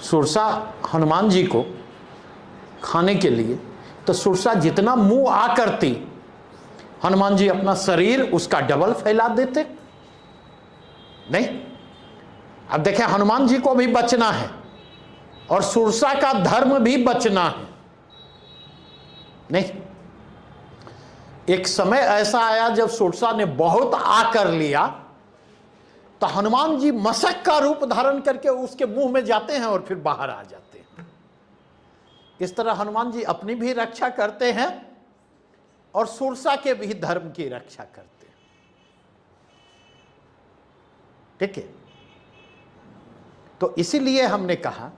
सुरसा हनुमान जी को खाने के लिए, तो सुरसा जितना मुंह आ करती, हनुमान जी अपना शरीर उसका डबल फैला देते, नहीं? अब देखें, हनुमान जी को भी बचना है और सुरसा का धर्म भी बचना है, नहीं? एक समय ऐसा आया जब सुरसा ने बहुत आ कर लिया, तो हनुमान जी मशक का रूप धारण करके उसके मुंह में जाते हैं और फिर बाहर आ जाते हैं। इस तरह हनुमान जी अपनी भी रक्षा करते हैं और सुरसा के भी धर्म की रक्षा करते हैं, ठीक है? तो इसीलिए हमने कहा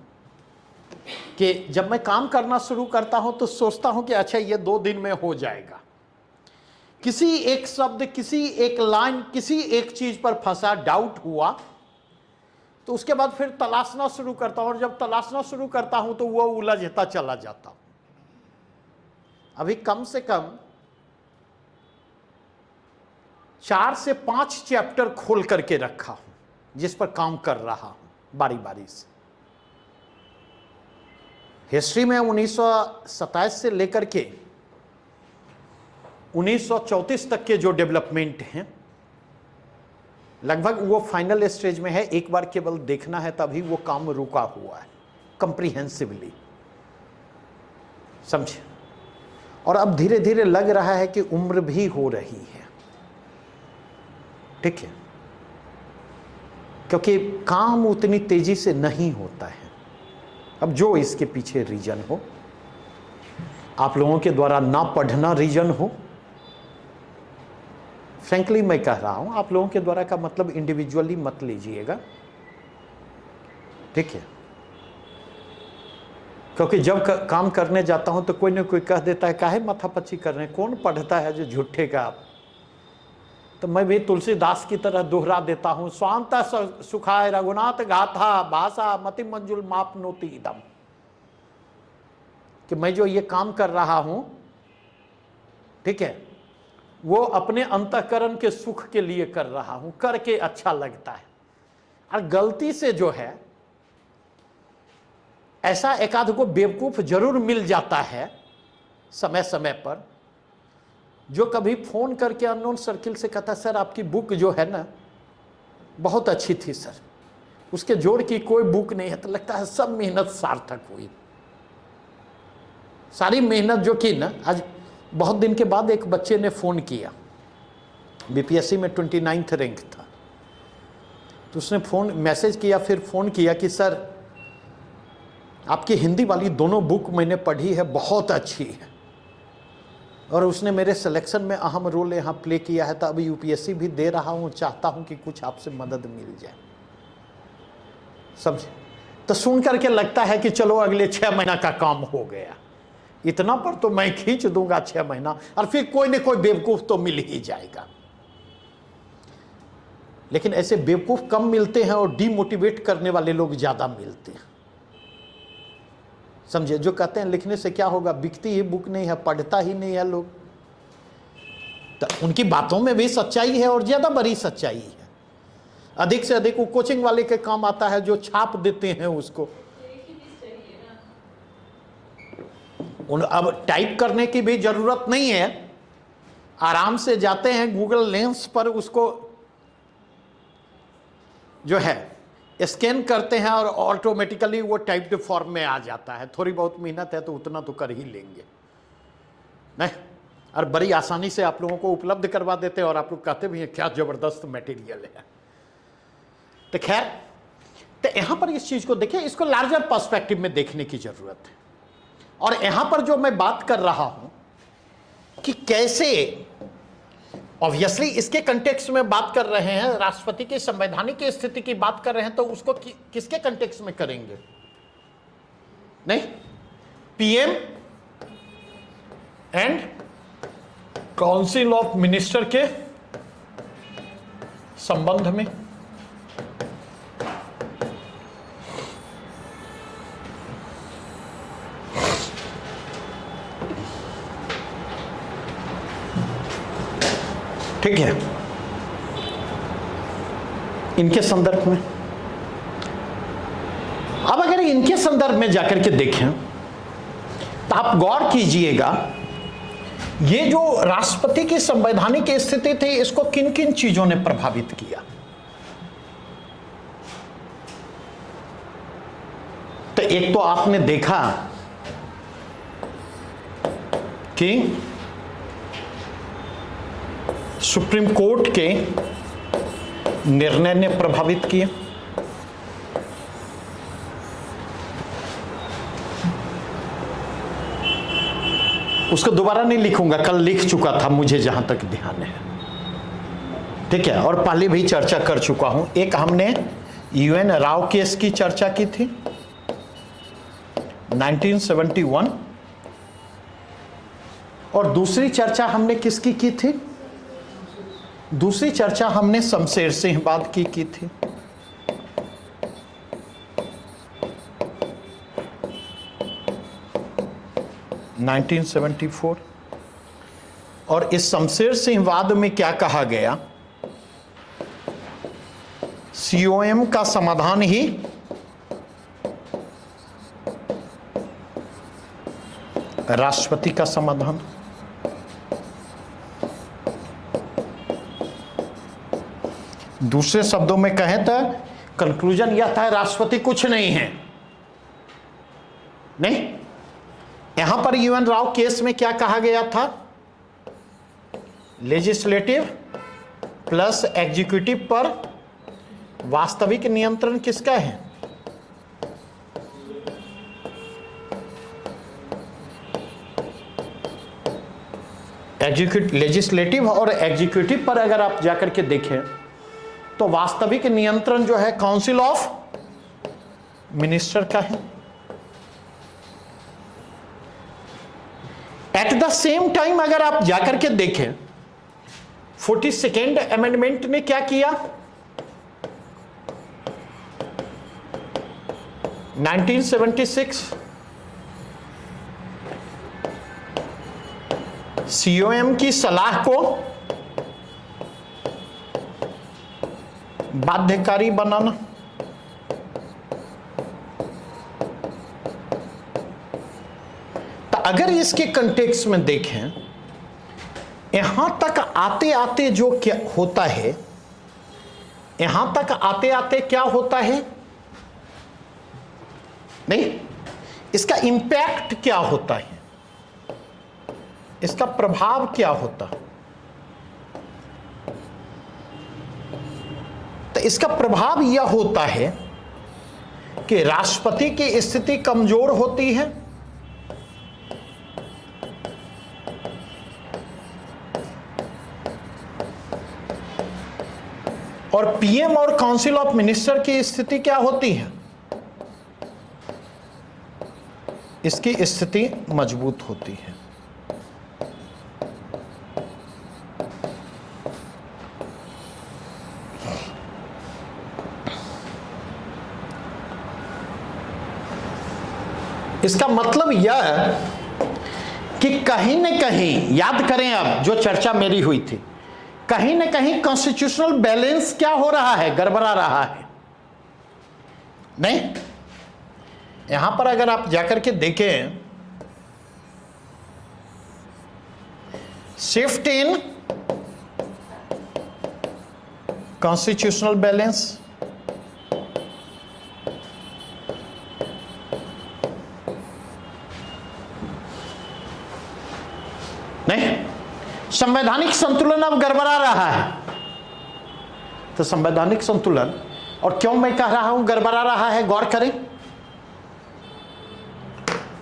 कि जब मैं काम करना शुरू करता हूं तो सोचता हूं कि अच्छा ये 2 दिन में हो जाएगा। किसी एक शब्द, किसी एक लाइन, किसी एक चीज पर फंसा, डाउट हुआ, तो उसके बाद फिर तलाशना शुरू करता हूं, और जब तलाशना शुरू करता हूं तो वो उलझता चला जाता हूं। अभी कम से कम 4 से 5 चैप्टर खोल करके रखा हूं जिस पर काम कर रहा हूं बारी बारी से। हिस्ट्री में 1927 से लेकर के 1934 तक के जो डेवलपमेंट हैं, लगभग वो फाइनल स्टेज में है। एक बार केवल देखना है, तभी वो काम रुका हुआ है कंप्रीहेंसिवली, समझे? और अब धीरे धीरे लग रहा है कि उम्र भी हो रही है, ठीक है? क्योंकि काम उतनी तेजी से नहीं होता है। अब जो इसके पीछे रीजन हो, आप लोगों के द्वारा ना पढ़ना रीजन हो, फ्रैंकली मैं कह रहा हूं, आप लोगों के द्वारा का मतलब इंडिविजुअली मत लीजिएगा, ठीक है? क्योंकि जब काम करने जाता हूं तो कोई ना कोई कह देता है काहे माथापच्ची कर रहे हैं, कौन पढ़ता है जो झूठे का आप। तो मैं भी तुलसीदास की तरह दोहरा देता हूं, स्वांत सुखाय रघुनाथ गाथा भाषा मति मंजुल माप नोति इदम, कि मैं जो ये काम कर रहा हूं, ठीक है, वो अपने अंतःकरण के सुख के लिए कर रहा हूं, करके अच्छा लगता है। और गलती से जो है ऐसा एकाध को बेवकूफ जरूर मिल जाता है समय समय पर, जो कभी फोन करके अननोन सर्किल से कहता सर आपकी बुक जो है ना बहुत अच्छी थी सर, उसके जोड़ की कोई बुक नहीं है। तो लगता है सब मेहनत सार्थक हुई, सारी मेहनत जो की ना। आज बहुत दिन के बाद एक बच्चे ने फ़ोन किया, बीपीएससी में 29th रैंक था, तो उसने फ़ोन मैसेज किया, फिर फ़ोन किया कि सर आपकी हिंदी वाली दोनों बुक मैंने पढ़ी है, बहुत अच्छी है, और उसने मेरे सिलेक्शन में अहम रोल यहाँ प्ले किया है, तो अभी यूपीएससी भी दे रहा हूँ, चाहता हूँ कि कुछ आपसे मदद मिल जाए। समझे? तो सुन करके लगता है कि चलो अगले 6 महीना का काम हो गया, इतना पर तो मैं खींच दूंगा 6 महीना, और फिर कोई न कोई बेवकूफ़ तो मिल ही जाएगा। लेकिन ऐसे बेवकूफ़ कम मिलते हैं और डीमोटिवेट करने वाले लोग ज़्यादा मिलते हैं। समझे? जो कहते हैं लिखने से क्या होगा, बिकती ही बुक नहीं है, पढ़ता ही नहीं है लोग, तो उनकी बातों में भी सच्चाई है और ज़्यादा बड़ी सच्चाई है। अधिक से अधिक वो कोचिंग वाले के काम आता है जो छाप देते हैं उसको। अब टाइप करने की भी जरूरत नहीं है, आराम से जाते हैं गूगल लेंस पर, उसको जो है स्कैन करते हैं और ऑटोमेटिकली वो टाइप्ड फॉर्म में आ जाता है। थोड़ी बहुत मेहनत है तो उतना तो कर ही लेंगे नहीं, और बड़ी आसानी से आप लोगों को उपलब्ध करवा देते हैं, और आप लोग कहते भी हैं क्या जबरदस्त मटेरियल है। तो खैर, तो यहां पर इस चीज को देखिए, इसको लार्जर पर्सपेक्टिव में देखने की जरूरत है। और यहां पर जो मैं बात कर रहा हूं कि कैसे, ऑब्वियसली इसके कंटेक्स्ट में बात कर रहे हैं, राष्ट्रपति की संवैधानिक स्थिति की बात कर रहे हैं, तो उसको किसके कंटेक्स्ट में करेंगे? नहीं, PM and council of minister के संबंध में। ठीक है, इनके संदर्भ में। अब अगर इनके संदर्भ में जाकर के देखें तो आप गौर कीजिएगा, ये जो राष्ट्रपति की संवैधानिक स्थिति थी, इसको किन किन चीजों ने प्रभावित किया। तो एक तो आपने देखा कि सुप्रीम कोर्ट के निर्णय ने प्रभावित किया। उसको दोबारा नहीं लिखूंगा, कल लिख चुका था मुझे जहां तक ध्यान है, ठीक है, और पहले भी चर्चा कर चुका हूं। एक हमने यूएन राव केस की चर्चा की थी 1971, और दूसरी चर्चा हमने किसकी की थी? दूसरी चर्चा हमने शमशेर सिंह बाद की थी। (1974) और इस शमशेर सिंह वाद में क्या कहा गया? सीओएम का समाधान ही राष्ट्रपति का समाधान। दूसरे शब्दों में कहें तो कंक्लूजन यह था, राष्ट्रपति कुछ नहीं है। नहीं, यहां पर यूएन राव केस में क्या कहा गया था? लेजिस्लेटिव प्लस एग्जीक्यूटिव पर वास्तविक नियंत्रण किसका है? लेजिस्लेटिव और एग्जीक्यूटिव पर अगर आप जाकर के देखें तो वास्तविक नियंत्रण जो है काउंसिल ऑफ मिनिस्टर का है। एट द सेम टाइम अगर आप जाकर के देखें 42nd अमेंडमेंट ने क्या किया? 1976 COM की सलाह को बाध्यकारी बनाना। तो अगर इसके कंटेक्स्ट में देखें, यहां तक आते आते जो क्या होता है, यहां तक आते आते क्या होता है, नहीं, इसका इंपैक्ट क्या होता है, इसका प्रभाव क्या होता है? तो इसका प्रभाव यह होता है कि राष्ट्रपति की स्थिति कमजोर होती है, और पीएम और काउंसिल ऑफ मिनिस्टर की स्थिति क्या होती है? इसकी स्थिति मजबूत होती है। इसका मतलब यह है कि कहीं न कहीं, याद करें अब जो चर्चा मेरी हुई थी, कहीं न कहीं कॉन्स्टिट्यूशनल बैलेंस क्या हो रहा है, गड़बड़ा रहा है। नहीं, यहां पर अगर आप जाकर के देखें, शिफ्ट इन कॉन्स्टिट्यूशनल बैलेंस, नहीं, संवैधानिक संतुलन अब गड़बड़ा रहा है। तो संवैधानिक संतुलन, और क्यों मैं कह रहा हूं गड़बड़ा रहा है, गौर करें।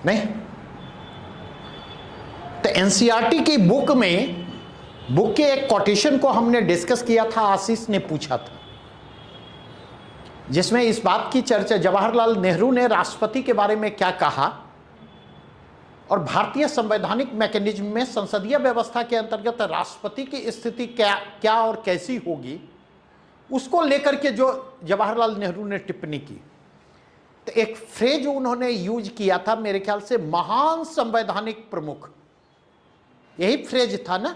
नहीं, तो एनसीईआरटी की बुक में, बुक के एक कोटेशन को हमने डिस्कस किया था, आशीष ने पूछा था, जिसमें इस बात की चर्चा, जवाहरलाल नेहरू ने राष्ट्रपति के बारे में क्या कहा और भारतीय संवैधानिक मैकेनिज्म में संसदीय व्यवस्था के अंतर्गत राष्ट्रपति की स्थिति क्या और कैसी होगी, उसको लेकर के जो जवाहरलाल नेहरू ने टिप्पणी की, तो एक फ्रेज उन्होंने यूज किया था, मेरे ख्याल से महान संवैधानिक प्रमुख, यही फ्रेज था ना,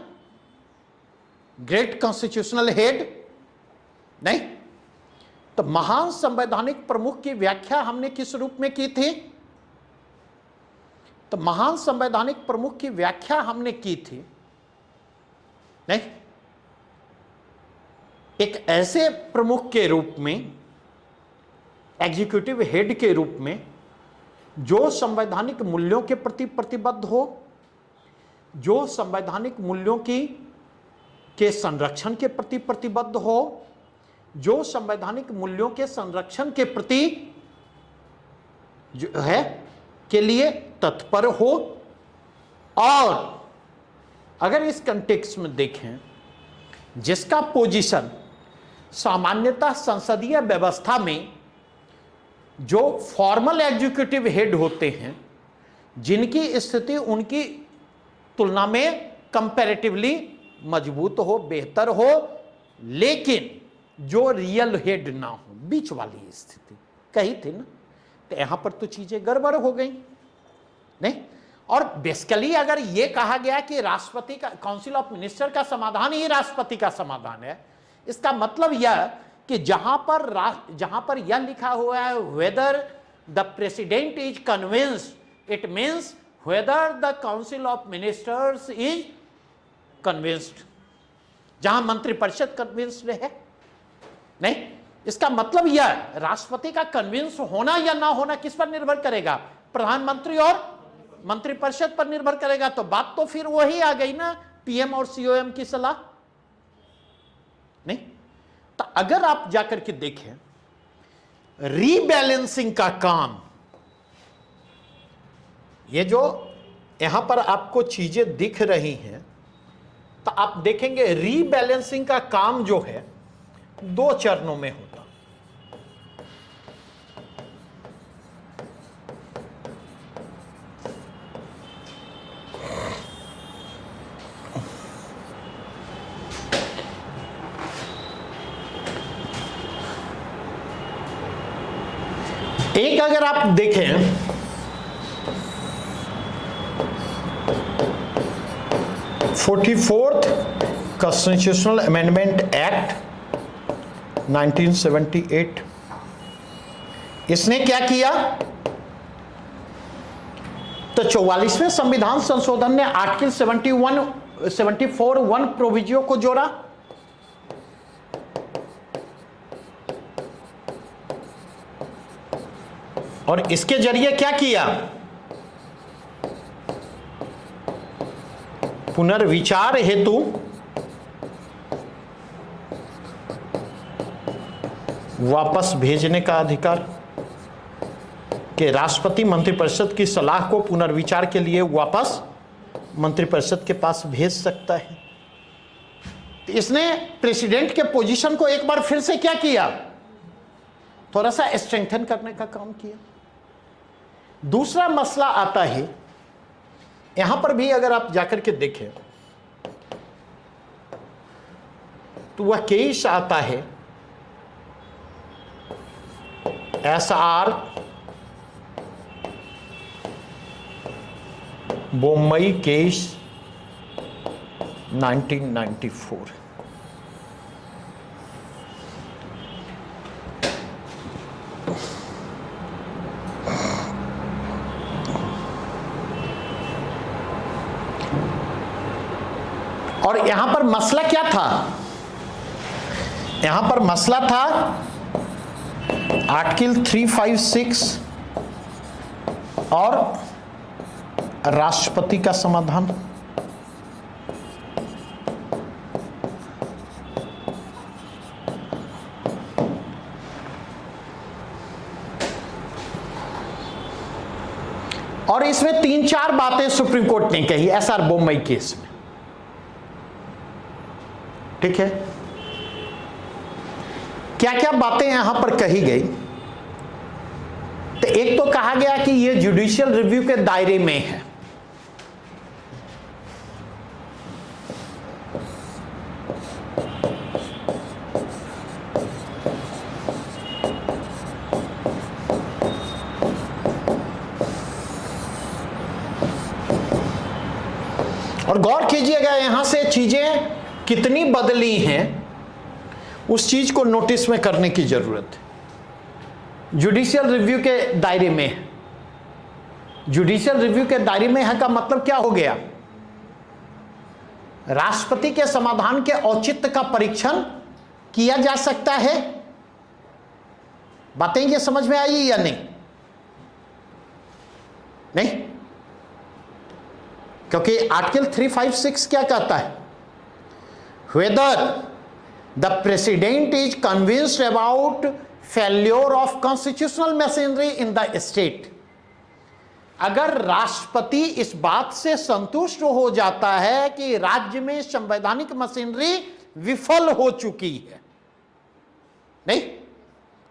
ग्रेट कॉन्स्टिट्यूशनल हेड। नहीं, तो महान संवैधानिक प्रमुख की व्याख्या हमने किस रूप में की थी? तो महान संवैधानिक प्रमुख की व्याख्या हमने की थी, नहीं, एक ऐसे प्रमुख के रूप में, एग्जीक्यूटिव हेड के रूप में, जो संवैधानिक मूल्यों के प्रति प्रतिबद्ध हो, जो संवैधानिक मूल्यों के संरक्षण के प्रति प्रतिबद्ध हो, जो संवैधानिक मूल्यों के संरक्षण के प्रति जो है के लिए तत्पर हो। और अगर इस कंटेक्स्ट में देखें, जिसका पोजीशन सामान्यतः संसदीय व्यवस्था में जो फॉर्मल एग्जीक्यूटिव हेड होते हैं, जिनकी स्थिति उनकी तुलना में कंपैरेटिवली मजबूत हो, बेहतर हो, लेकिन जो रियल हेड ना हो, बीच वाली स्थिति कही थी ना, तो यहां पर तो चीजें गड़बड़ हो गई। नहीं, और बेसिकली अगर यह कहा गया कि राष्ट्रपति का, काउंसिल ऑफ मिनिस्टर का समाधान ही राष्ट्रपति का समाधान है, इसका मतलब यह कि जहां पर यह लिखा हुआ है whether the president is convinced, it means whether the council of ministers is convinced, जहां मंत्रिपरिषद कन्विंस्ड है। नहीं, इसका मतलब यह राष्ट्रपति का कन्विंस होना या ना होना किस पर निर्भर करेगा? प्रधानमंत्री और मंत्रिपरिषद पर निर्भर करेगा। तो बात तो फिर वही आ गई ना, पीएम और सीओएम की सलाह। नहीं, तो अगर आप जाकर के देखें रीबैलेंसिंग का काम, ये जो यहां पर आपको चीजें दिख रही हैं, तो आप देखेंगे रीबैलेंसिंग का काम जो है 2 चरणों में होता। एक अगर आप देखें फोर्थ कॉन्स्टिट्यूशनल अमेंडमेंट एक्ट 1978, इसने क्या किया? तो 44वें संविधान संशोधन ने आर्टिकल 74(1) प्रोविजियो को जोड़ा, और इसके जरिए क्या किया? पुनर्विचार हेतु वापस भेजने का अधिकार, कि राष्ट्रपति मंत्रिपरिषद की सलाह को पुनर्विचार के लिए वापस मंत्रिपरिषद के पास भेज सकता है। तो इसने प्रेसिडेंट के पोजीशन को एक बार फिर से क्या किया? थोड़ा सा स्ट्रेंथन करने का काम किया। दूसरा मसला आता है, यहां पर भी अगर आप जाकर के देखें तो वह केस आता है SR बोम्बई केस 1994। और यहां पर मसला क्या था? यहां पर मसला था आर्टिकल 356 और राष्ट्रपति का समाधान। और इसमें 3-4 बातें सुप्रीम कोर्ट ने कही SR बोम्बई केस में। ठीक है, क्या क्या बातें यहां पर कही गई? तो एक तो कहा गया कि यह जुडिशियल रिव्यू के दायरे में है। और गौर कीजिएगा यहां से चीजें कितनी बदली हैं, उस चीज को नोटिस में करने की जरूरत है। जुडिशियल रिव्यू के दायरे में है। जुडिशियल रिव्यू के दायरे में है का मतलब क्या हो गया? राष्ट्रपति के समाधान के औचित्य का परीक्षण किया जा सकता है। बातें ये समझ में आई या नहीं? नहीं, क्योंकि आर्टिकल 356 क्या कहता है? Whether the president is convinced about failure of constitutional machinery in the state, अगर राष्ट्रपति इस बात से संतुष्ट हो जाता है कि राज्य में संवैधानिक मशीनरी विफल हो चुकी है, नहीं,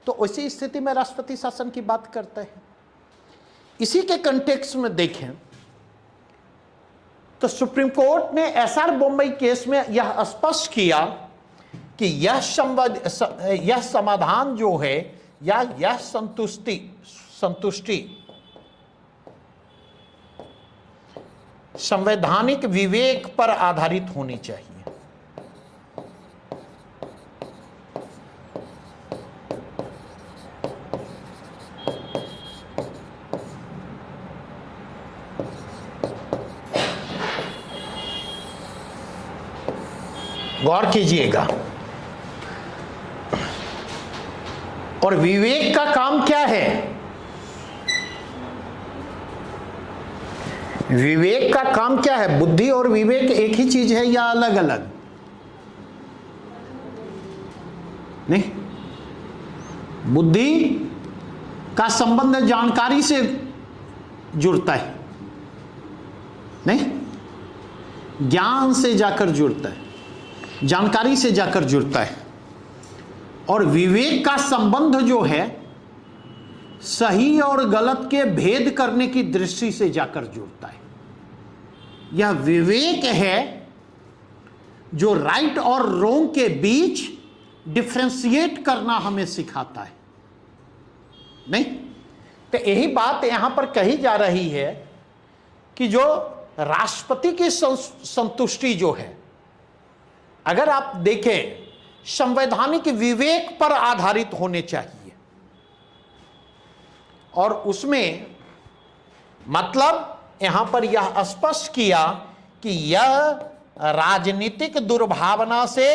तो उसी स्थिति में राष्ट्रपति शासन की बात करते हैं। इसी के कंटेक्स्ट में देखें तो सुप्रीम कोर्ट ने SR बोम्बई केस में यह स्पष्ट किया कि यह समाधान जो है या यह संतुष्टि संवैधानिक विवेक पर आधारित होनी चाहिए। गौर कीजिएगा। और विवेक का काम क्या है? विवेक का काम क्या है? बुद्धि और विवेक एक ही चीज है या अलग अलग? नहीं, बुद्धि का संबंध जानकारी से जुड़ता है, नहीं, ज्ञान से जाकर जुड़ता है, जानकारी से जाकर जुड़ता है। और विवेक का संबंध जो है सही और गलत के भेद करने की दृष्टि से जाकर जुड़ता है। यह विवेक है जो राइट और रॉन्ग के बीच डिफरेंशिएट करना हमें सिखाता है, नहीं। तो यही बात यहां पर कही जा रही है कि जो राष्ट्रपति की संतुष्टि जो है, अगर आप देखें, संवैधानिक विवेक पर आधारित होने चाहिए। और उसमें मतलब यहां पर यह स्पष्ट किया कि यह राजनीतिक दुर्भावना से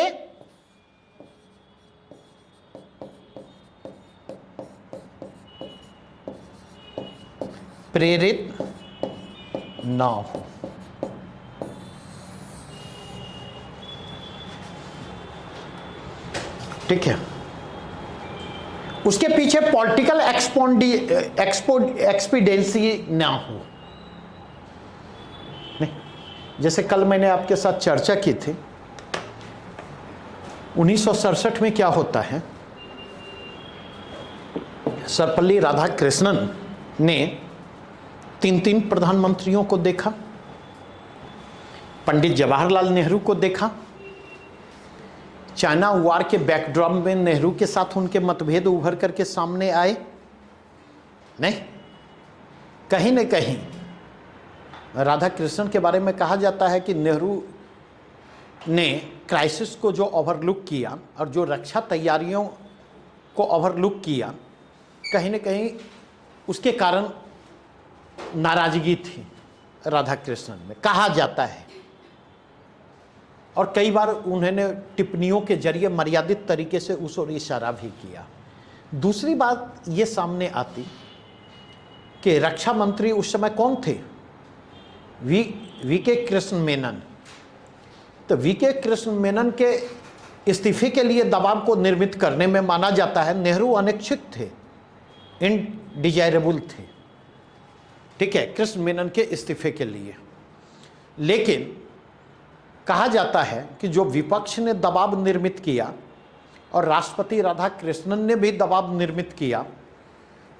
प्रेरित ना हो। ठीक है, उसके पीछे पॉलिटिकल एक्सपीडेंसी ना हो। नहीं, जैसे कल मैंने आपके साथ चर्चा की थी, 1967 में क्या होता है, सर्वपल्ली राधाकृष्णन ने 3 प्रधानमंत्रियों को देखा, पंडित जवाहरलाल नेहरू को देखा, चाइना वार के बैकड्रॉप में नेहरू के साथ उनके मतभेद उभर करके सामने आए, नहीं, कहीं न कहीं राधाकृष्णन के बारे में कहा जाता है कि नेहरू ने क्राइसिस को जो ओवरलुक किया और जो रक्षा तैयारियों को ओवरलुक किया, कहीं न कहीं उसके कारण नाराजगी थी राधाकृष्णन में, कहा जाता है। और कई बार उन्होंने टिप्पणियों के जरिए मर्यादित तरीके से उस ओर इशारा भी किया। दूसरी बात ये सामने आती कि रक्षा मंत्री उस समय कौन थे, वी के कृष्ण मेनन। तो वी के कृष्ण मेनन के इस्तीफे के लिए दबाव को निर्मित करने में माना जाता है नेहरू अनिच्छुक थे, इनडिजायरेबल थे, ठीक है, कृष्ण मेनन के इस्तीफे के लिए। लेकिन कहा जाता है कि जो विपक्ष ने दबाव निर्मित किया और राष्ट्रपति राधाकृष्णन ने भी दबाव निर्मित किया,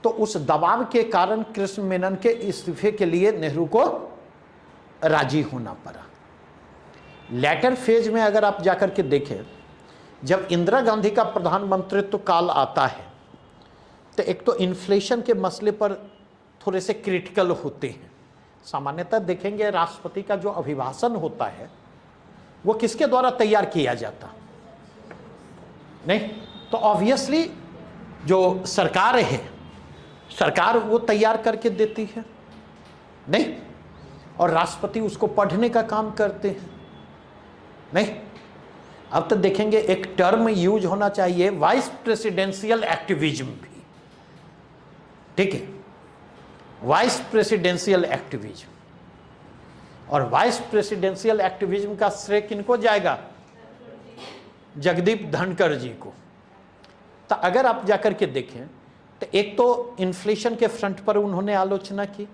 तो उस दबाव के कारण कृष्ण मेनन के इस्तीफे के लिए नेहरू को राजी होना पड़ा। लेटर फेज में अगर आप जाकर के देखें, जब इंदिरा गांधी का प्रधानमंत्रित्व काल आता है, तो एक तो इन्फ्लेशन के मसले पर थोड़े से क्रिटिकल होते हैं। सामान्यतः देखेंगे राष्ट्रपति का जो अभिभाषण होता है वो किसके द्वारा तैयार किया जाता, नहीं, तो ऑब्वियसली जो सरकार है, सरकार वो तैयार करके देती है, नहीं, और राष्ट्रपति उसको पढ़ने का काम करते हैं, नहीं। अब तो देखेंगे एक टर्म यूज होना चाहिए, वाइस प्रेसिडेंशियल एक्टिविज्म भी, ठीक है, वाइस प्रेसिडेंशियल एक्टिविज्म। और वाइस प्रेसिडेंशियल एक्टिविज्म का श्रेय किनको जाएगा, जगदीप धनखड़ जी को। तो अगर आप जाकर के देखें तो एक तो इन्फ्लेशन के फ्रंट पर उन्होंने आलोचना की,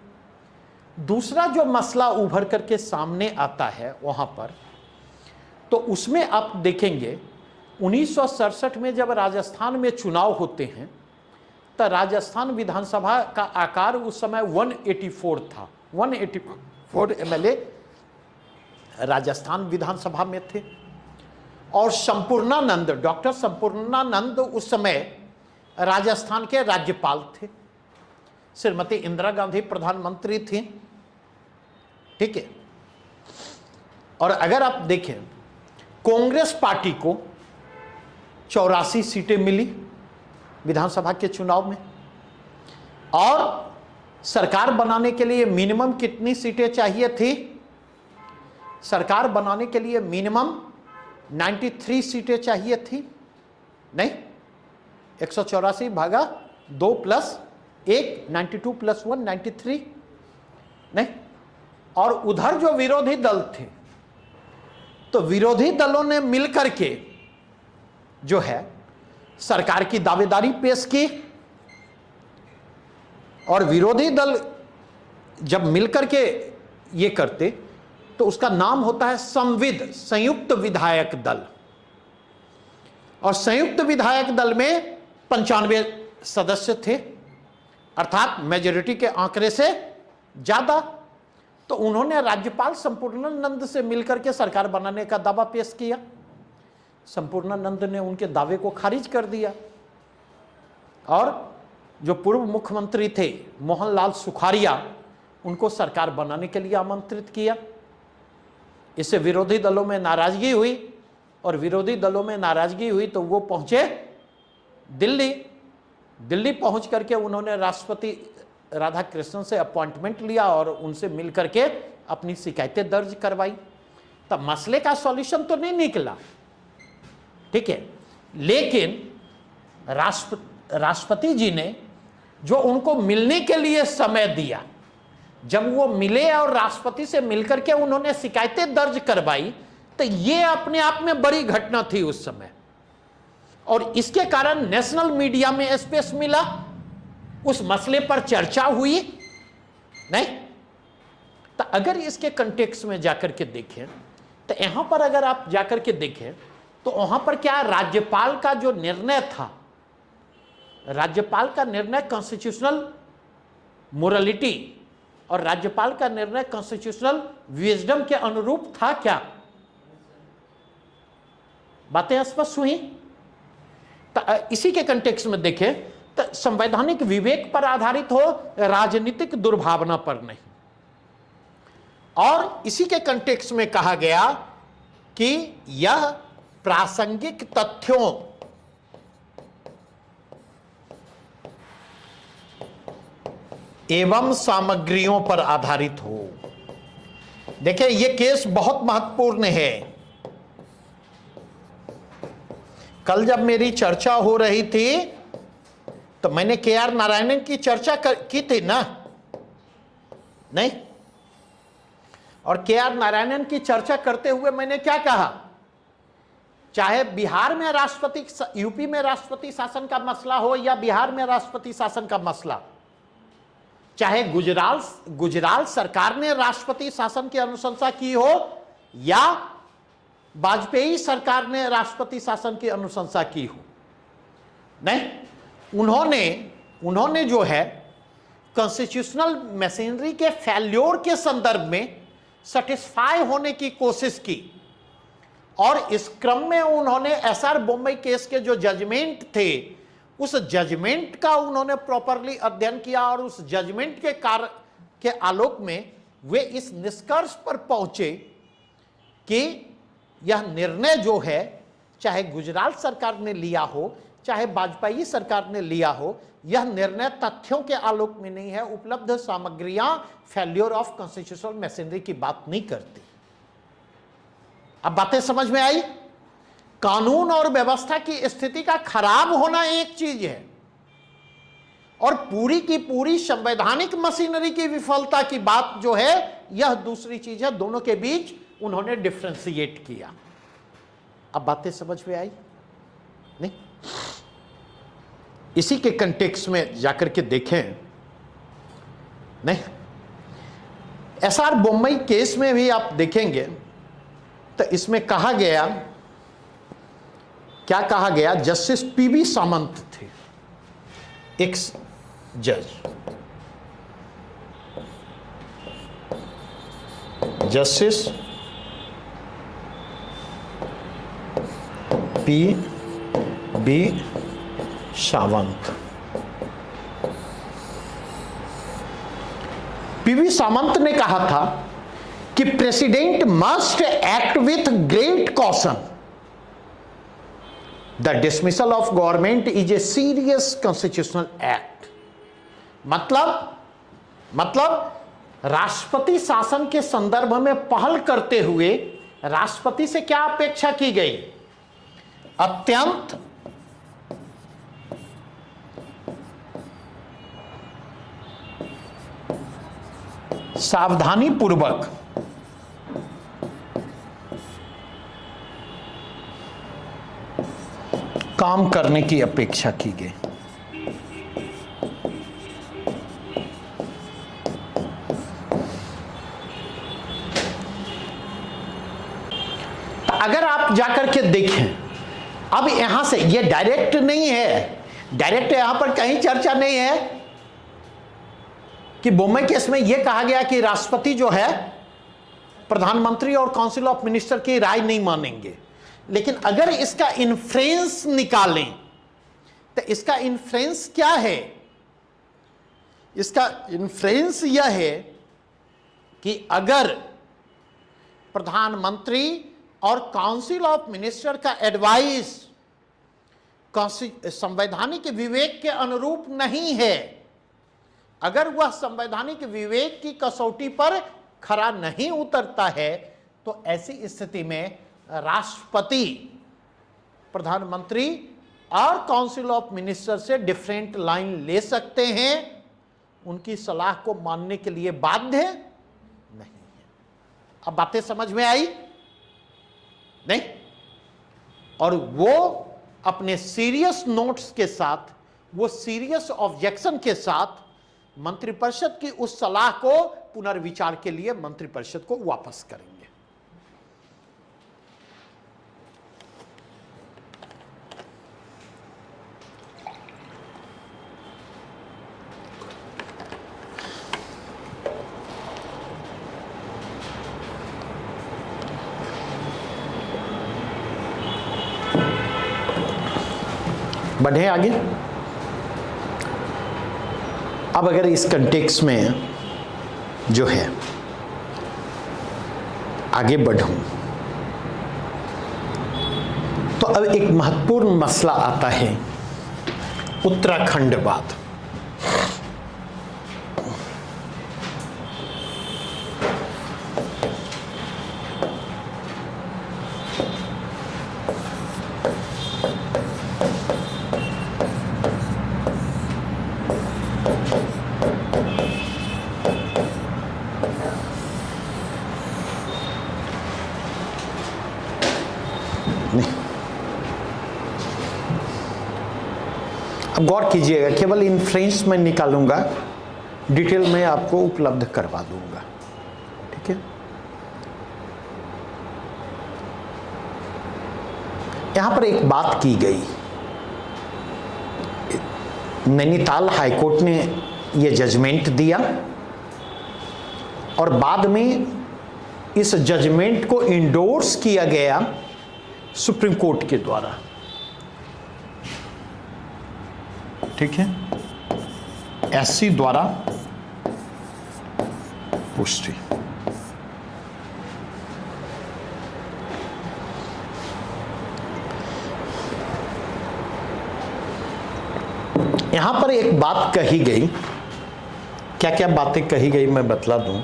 दूसरा जो मसला उभर करके सामने आता है वहां पर, तो उसमें आप देखेंगे 1967 में जब राजस्थान में चुनाव होते हैं तो राजस्थान विधानसभा का आकार उस समय 184 था, 184 एमएलए राजस्थान विधानसभा में थे। और संपूर्णानंद, डॉक्टर संपूर्णानंद उस समय राजस्थान के राज्यपाल थे, श्रीमती इंदिरा गांधी प्रधानमंत्री थी, ठीक है। और अगर आप देखें कांग्रेस पार्टी को 84 सीटें मिली विधानसभा के चुनाव में, और सरकार बनाने के लिए मिनिमम कितनी सीटें चाहिए थी, सरकार बनाने के लिए मिनिमम 93 सीटें चाहिए थी, नहीं, 184 भागा 2 प्लस 1, 92 प्लस 1 93, नहीं। और उधर जो विरोधी दल थे, तो विरोधी दलों ने मिलकर के जो है सरकार की दावेदारी पेश की, और विरोधी दल जब मिलकर के ये करते तो उसका नाम होता है संविद, संयुक्त विधायक दल। और संयुक्त विधायक दल में 95 सदस्य थे, अर्थात मेजॉरिटी के आंकड़े से ज्यादा। तो उन्होंने राज्यपाल संपूर्णानंद से मिलकर के सरकार बनाने का दावा पेश किया। संपूर्णानंद ने उनके दावे को खारिज कर दिया, और जो पूर्व मुख्यमंत्री थे मोहनलाल सुखाड़िया, उनको सरकार बनाने के लिए आमंत्रित किया। इससे विरोधी दलों में नाराजगी हुई, और विरोधी दलों में नाराजगी हुई तो वो पहुंचे दिल्ली। दिल्ली पहुंच करके उन्होंने राष्ट्रपति राधाकृष्णन से अपॉइंटमेंट लिया और उनसे मिल करके अपनी शिकायतें दर्ज करवाई। तब मसले का सॉल्यूशन तो नहीं निकला, ठीक है, लेकिन राष्ट्रपति जी ने जो उनको मिलने के लिए समय दिया, जब वो मिले और राष्ट्रपति से मिलकर के उन्होंने शिकायतें दर्ज करवाई, तो ये अपने आप में बड़ी घटना थी उस समय। और इसके कारण नेशनल मीडिया में स्पेस मिला, उस मसले पर चर्चा हुई। नहीं तो अगर इसके कंटेक्स्ट में जाकर के देखें तो यहां पर अगर आप जाकर के देखें तो वहां पर क्या राज्यपाल का जो निर्णय था, राज्यपाल का निर्णय कॉन्स्टिट्यूशनल मोरालिटी और राज्यपाल का निर्णय कॉन्स्टिट्यूशनल विजडम के अनुरूप था क्या? बातें स्पष्ट हुई? तो इसी के कंटेक्स्ट में देखें तो संवैधानिक विवेक पर आधारित हो, राजनीतिक दुर्भावना पर नहीं। और इसी के कंटेक्स्ट में कहा गया कि यह प्रासंगिक तथ्यों एवं सामग्रियों पर आधारित हो। देखिए यह केस बहुत महत्वपूर्ण है। कल जब मेरी चर्चा हो रही थी तो मैंने के.आर. नारायणन की चर्चा की थी ना, नहीं? और के.आर. नारायणन की चर्चा करते हुए मैंने क्या कहा, चाहे बिहार में राष्ट्रपति, यूपी में राष्ट्रपति शासन का मसला हो या बिहार में राष्ट्रपति शासन का मसला, चाहे गुजरात सरकार ने राष्ट्रपति शासन की अनुशंसा की हो या वाजपेयी सरकार ने राष्ट्रपति शासन की अनुशंसा की हो, नहीं, उन्होंने जो है कॉन्स्टिट्यूशनल मशीनरी के फेल्योर के संदर्भ में सेटिस्फाई होने की कोशिश की। और इस क्रम में उन्होंने एसआर बॉम्बे केस के जो जजमेंट थे, उस जजमेंट का उन्होंने प्रॉपरली अध्ययन किया, और उस जजमेंट के आलोक में वे इस निष्कर्ष पर पहुंचे कि यह निर्णय जो है, चाहे गुजरात सरकार ने लिया हो चाहे वाजपेयी सरकार ने लिया हो, यह निर्णय तथ्यों के आलोक में नहीं है, उपलब्ध सामग्रियां फेल्योर ऑफ कॉन्स्टिट्यूशनल मशीनरी की बात नहीं करती। अब बातें समझ में आई? कानून और व्यवस्था की स्थिति का खराब होना एक चीज है, और पूरी की पूरी संवैधानिक मशीनरी की विफलता की बात जो है यह दूसरी चीज है। दोनों के बीच उन्होंने डिफ्रेंशिएट किया। अब बातें समझ में आई? नहीं? इसी के कंटेक्स्ट में जाकर के देखें, नहीं, एसआर बॉम्बे केस में भी आप देखेंगे तो इसमें कहा गया, क्या कहा गया, जस्टिस पीवी सामंत थे एक जज, जस्टिस पी.बी. सावंत। पीवी सामंत ने कहा था कि president must act with great caution. The dismissal of government is a serious constitutional act. मतलब राष्ट्रपति शासन के संदर्भ में पहल करते हुए राष्ट्रपति से क्या अपेक्षा की गई? अत्यंत सावधानी पूर्वक काम करने की अपेक्षा की गई। अगर आप जाकर के देखें, अब यहां से ये डायरेक्ट नहीं है, डायरेक्ट यहां पर कहीं चर्चा नहीं है कि बोम्बे केस में यह कहा गया कि राष्ट्रपति जो है प्रधानमंत्री और काउंसिल ऑफ मिनिस्टर की राय नहीं मानेंगे। लेकिन अगर इसका इन्फ्रेंस निकालें तो इसका इन्फ्रेंस क्या है? इसका इन्फ्रेंस यह है कि अगर प्रधानमंत्री और काउंसिल ऑफ मिनिस्टर का एडवाइस संवैधानिक विवेक के अनुरूप नहीं है, अगर वह संवैधानिक विवेक की कसौटी पर खरा नहीं उतरता है, तो ऐसी स्थिति में राष्ट्रपति प्रधानमंत्री और काउंसिल ऑफ मिनिस्टर से डिफरेंट लाइन ले सकते हैं, उनकी सलाह को मानने के लिए बाध्य नहीं है। अब बातें समझ में आई नहीं? और वो अपने सीरियस नोट्स के साथ, वो सीरियस ऑब्जेक्शन के साथ मंत्रिपरिषद की उस सलाह को पुनर्विचार के लिए मंत्रिपरिषद को वापस करेंगे। बढ़े आगे। अब अगर इस कंटेक्स्ट में जो है आगे बढ़ूं, तो अब एक महत्वपूर्ण मसला आता है उत्तराखंडवाद। अब गौर कीजिएगा, केवल इन्फ्रेंस में निकालूंगा, डिटेल में आपको उपलब्ध करवा दूंगा, ठीक है? यहां पर एक बात की गई, नैनीताल हाईकोर्ट ने यह जजमेंट दिया और बाद में इस जजमेंट को इंडोर्स किया गया सुप्रीम कोर्ट के द्वारा, ठीक है? एससी द्वारा पुष्टि। यहां पर एक बात कही गई, क्या क्या बातें कही गई मैं बतला दूं।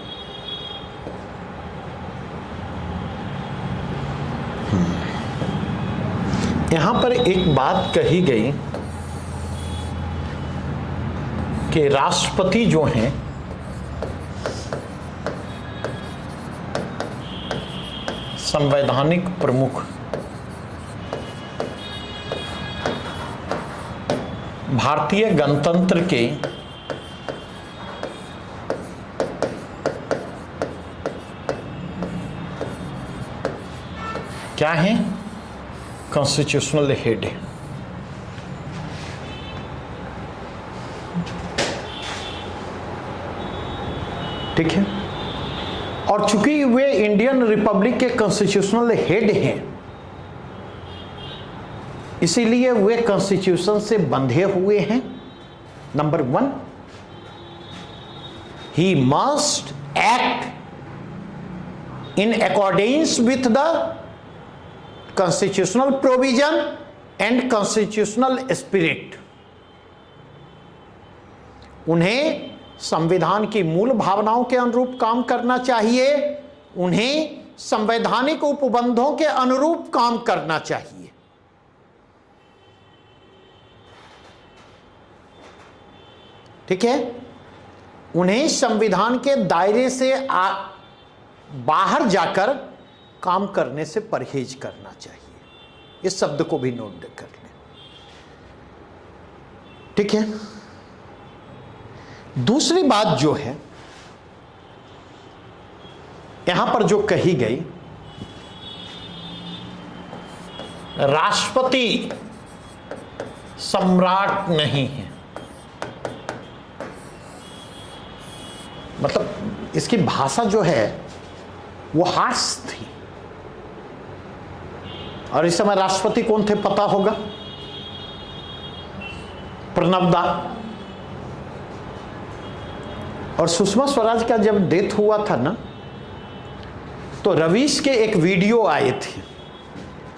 यहां पर एक बात कही गई कि राष्ट्रपति जो हैं संवैधानिक प्रमुख, भारतीय गणतंत्र के क्या हैं? कॉन्स्टिट्यूशनल हेड है। ठीक है? और चूंकि वे इंडियन रिपब्लिक के कॉन्स्टिट्यूशनल हेड हैं, इसीलिए वे कॉन्स्टिट्यूशन से बंधे हुए हैं। Number 1, he must act in accordance with the constitutional provision and constitutional spirit. उन्हें संविधान की मूल भावनाओं के अनुरूप काम करना चाहिए, उन्हें संवैधानिक उपबंधों के अनुरूप काम करना चाहिए। ठीक है? उन्हें संविधान के दायरे से बाहर जाकर काम करने से परहेज करना चाहिए। इस शब्द को भी नोट कर लें। ठीक है। दूसरी बात जो है यहां पर जो कही गई, राष्ट्रपति सम्राट नहीं है, मतलब इसकी भाषा जो है वो हार्श थी। और इस समय राष्ट्रपति कौन थे पता होगा? प्रणब दा। और सुषमा स्वराज का जब डेथ हुआ था ना, तो रवीश के एक वीडियो आए थे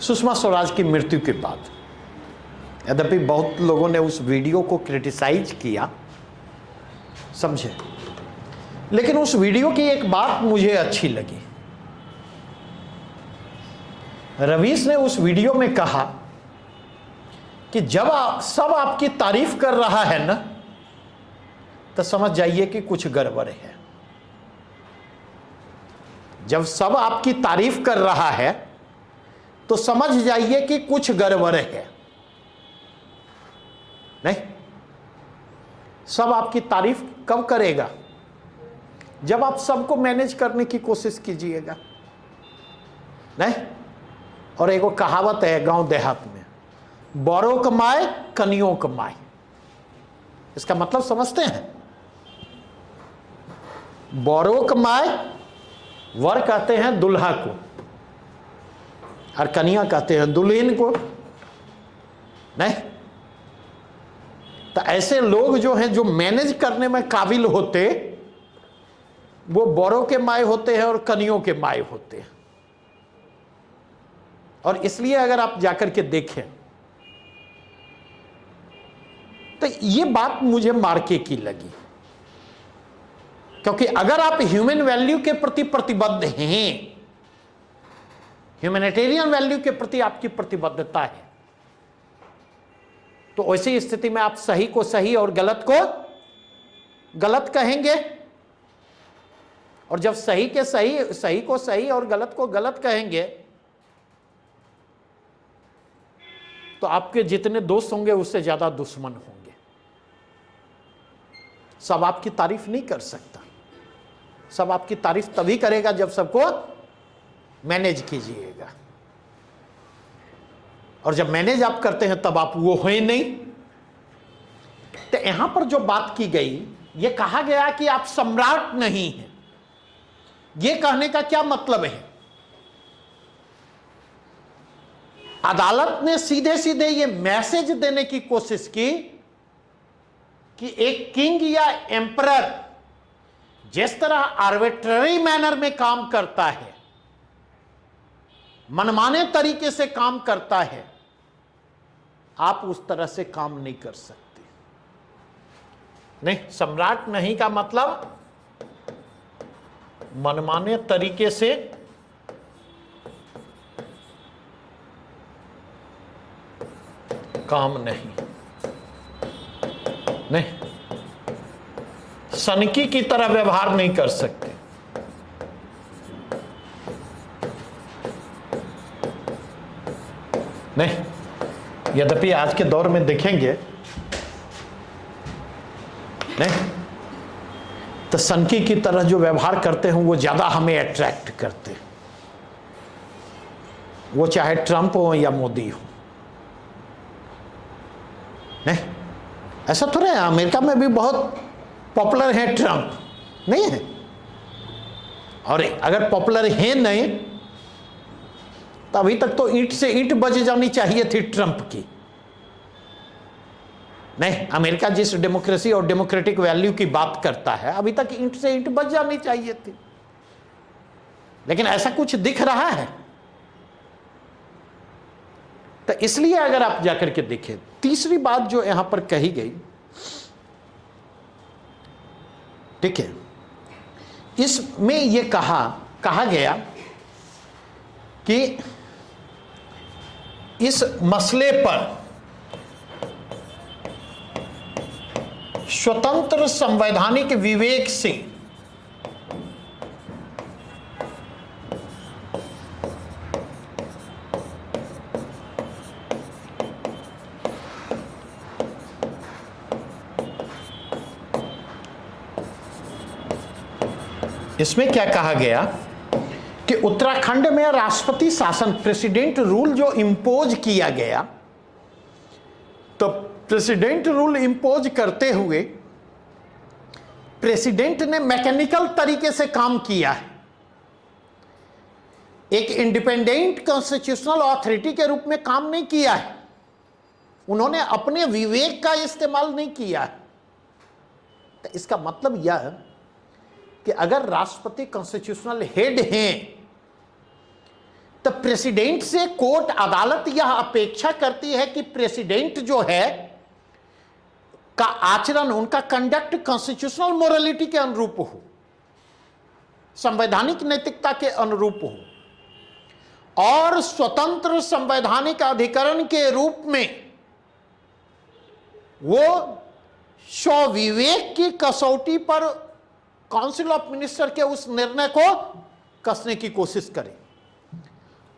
सुषमा स्वराज की मृत्यु के बाद। यद्यपि बहुत लोगों ने उस वीडियो को क्रिटिसाइज किया, समझे, लेकिन उस वीडियो की एक बात मुझे अच्छी लगी। रवीश ने उस वीडियो में कहा कि जब सब आपकी तारीफ कर रहा है ना, तो समझ जाइए कि कुछ गड़बड़ है। जब सब आपकी तारीफ कर रहा है तो समझ जाइए कि कुछ गड़बड़ है। नहीं, सब आपकी तारीफ कब करेगा? जब आप सबको मैनेज करने की कोशिश कीजिएगा। नहीं, और एक कहावत है गांव देहात में, बौरों कमाए कनियों कमाए। इसका मतलब समझते हैं? बौरों कमाए, वर कहते हैं दुल्हा को, और कनिया कहते हैं दुल्हन को। नहीं, तो ऐसे लोग जो हैं, जो मैनेज करने में काबिल होते, वो बौरों के माए होते हैं और कनियों के माए होते हैं। और इसलिए अगर आप जाकर के देखें तो ये बात मुझे मार्के की लगी, क्योंकि अगर आप ह्यूमन वैल्यू के प्रति प्रतिबद्ध हैं, ह्यूमैनिटेरियन वैल्यू के प्रति आपकी प्रतिबद्धता है, तो ऐसी स्थिति में आप सही को सही और गलत को गलत कहेंगे। और जब सही के सही, सही को सही और गलत को गलत कहेंगे, तो आपके जितने दोस्त होंगे उससे ज्यादा दुश्मन होंगे। सब आपकी तारीफ नहीं कर सकता। सब आपकी तारीफ तभी करेगा जब सबको मैनेज कीजिएगा। और जब मैनेज आप करते हैं तब आप वो हैं नहीं। तो यहां पर जो बात की गई, ये कहा गया कि आप सम्राट नहीं हैं। ये कहने का क्या मतलब है? अदालत ने सीधे सीधे ये मैसेज देने की कोशिश की कि एक किंग या एम्परर जिस तरह आर्बिट्ररी मैनर में काम करता है, मनमाने तरीके से काम करता है, आप उस तरह से काम नहीं कर सकते। नहीं, सम्राट नहीं का मतलब मनमाने तरीके से काम नहीं। नहीं, सनकी की तरह व्यवहार नहीं कर सकते। नहीं, यद्यपि आज के दौर में देखेंगे, नहीं तो सनकी की तरह जो व्यवहार करते हैं वो ज्यादा हमें अट्रैक्ट करते हैं, वो चाहे ट्रंप हो या मोदी हो। नहीं, ऐसा थोड़ा है, अमेरिका में भी बहुत पॉपुलर है ट्रंप, नहीं है? और अगर पॉपुलर है नहीं तो अभी तक तो ईंट से ईंट बज जानी चाहिए थी ट्रंप की। नहीं, अमेरिका जिस डेमोक्रेसी और डेमोक्रेटिक वैल्यू की बात करता है, अभी तक ईंट से ईंट बज जानी चाहिए थी, लेकिन ऐसा कुछ दिख रहा है। तो इसलिए अगर आप जाकर के देखें, तीसरी बात जो यहां पर कही गई, ठीक है, इसमें यह कहा गया कि इस मसले पर स्वतंत्र संवैधानिक विवेक से इसमें क्या कहा गया कि उत्तराखंड में राष्ट्रपति शासन प्रेसिडेंट रूल जो इंपोज किया गया, तो प्रेसिडेंट रूल इंपोज करते हुए प्रेसिडेंट ने मैकेनिकल तरीके से काम किया है, एक इंडिपेंडेंट कॉन्स्टिट्यूशनल अथॉरिटी के रूप में काम नहीं किया है। उन्होंने अपने विवेक का इस्तेमाल नहीं किया है। तो इसका मतलब यह है कि अगर राष्ट्रपति कॉन्स्टिट्यूशनल हेड हैं तो प्रेसिडेंट से कोर्ट अदालत यह अपेक्षा करती है कि प्रेसिडेंट जो है का आचरण, उनका कंडक्ट कॉन्स्टिट्यूशनल मोरालिटी के अनुरूप हो, संवैधानिक नैतिकता के अनुरूप हो और स्वतंत्र संवैधानिक अधिकरण के रूप में वो स्वविवेक की कसौटी पर काउंसिल ऑफ मिनिस्टर के उस निर्णय को कसने की कोशिश करे।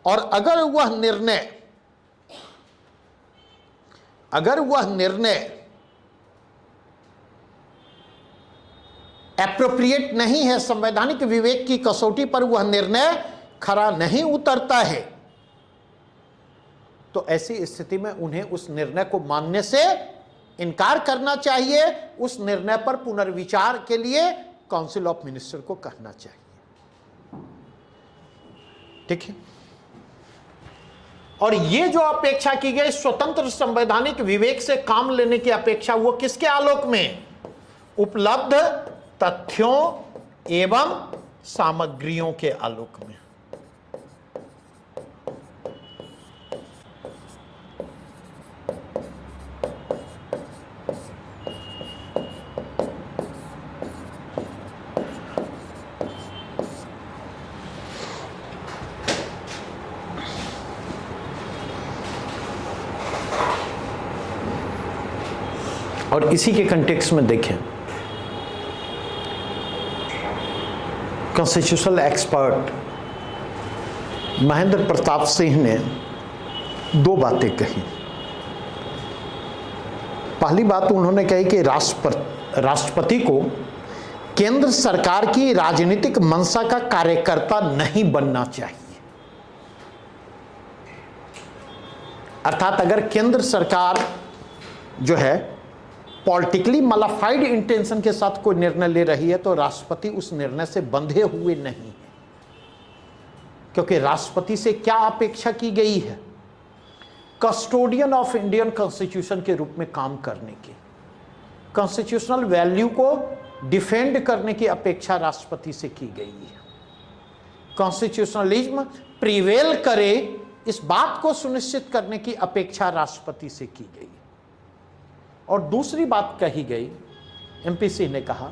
और अगर वह निर्णय एप्रोप्रिएट नहीं है, संवैधानिक विवेक की कसौटी पर वह निर्णय खरा नहीं उतरता है, तो ऐसी स्थिति में उन्हें उस निर्णय को मानने से इनकार करना चाहिए। उस निर्णय पर पुनर्विचार के लिए काउंसिल ऑफ मिनिस्टर को कहना चाहिए। ठीक है। और ये जो अपेक्षा की गई स्वतंत्र संवैधानिक विवेक से काम लेने की अपेक्षा, वो किसके आलोक में? उपलब्ध तथ्यों एवं सामग्रियों के आलोक में। और इसी के कंटेक्स्ट में देखें, कॉन्स्टिट्यूशनल एक्सपर्ट महेंद्र प्रताप सिंह ने दो बातें कही। पहली बात उन्होंने कही कि राष्ट्रपति को केंद्र सरकार की राजनीतिक मंशा का कार्यकर्ता नहीं बनना चाहिए। अर्थात अगर केंद्र सरकार जो है पॉलिटिकली मलाफाइड इंटेंशन के साथ कोई निर्णय ले रही है तो राष्ट्रपति उस निर्णय से बंधे हुए नहीं है, क्योंकि राष्ट्रपति से क्या अपेक्षा की गई है? कस्टोडियन ऑफ इंडियन कॉन्स्टिट्यूशन के रूप में काम करने की, कॉन्स्टिट्यूशनल वैल्यू को डिफेंड करने की अपेक्षा राष्ट्रपति से की गई है। कॉन्स्टिट्यूशनलिज्म प्रिवेल करे, इस बात को सुनिश्चित करने की अपेक्षा राष्ट्रपति से की गई। और दूसरी बात कही गई, एमपीसी ने कहा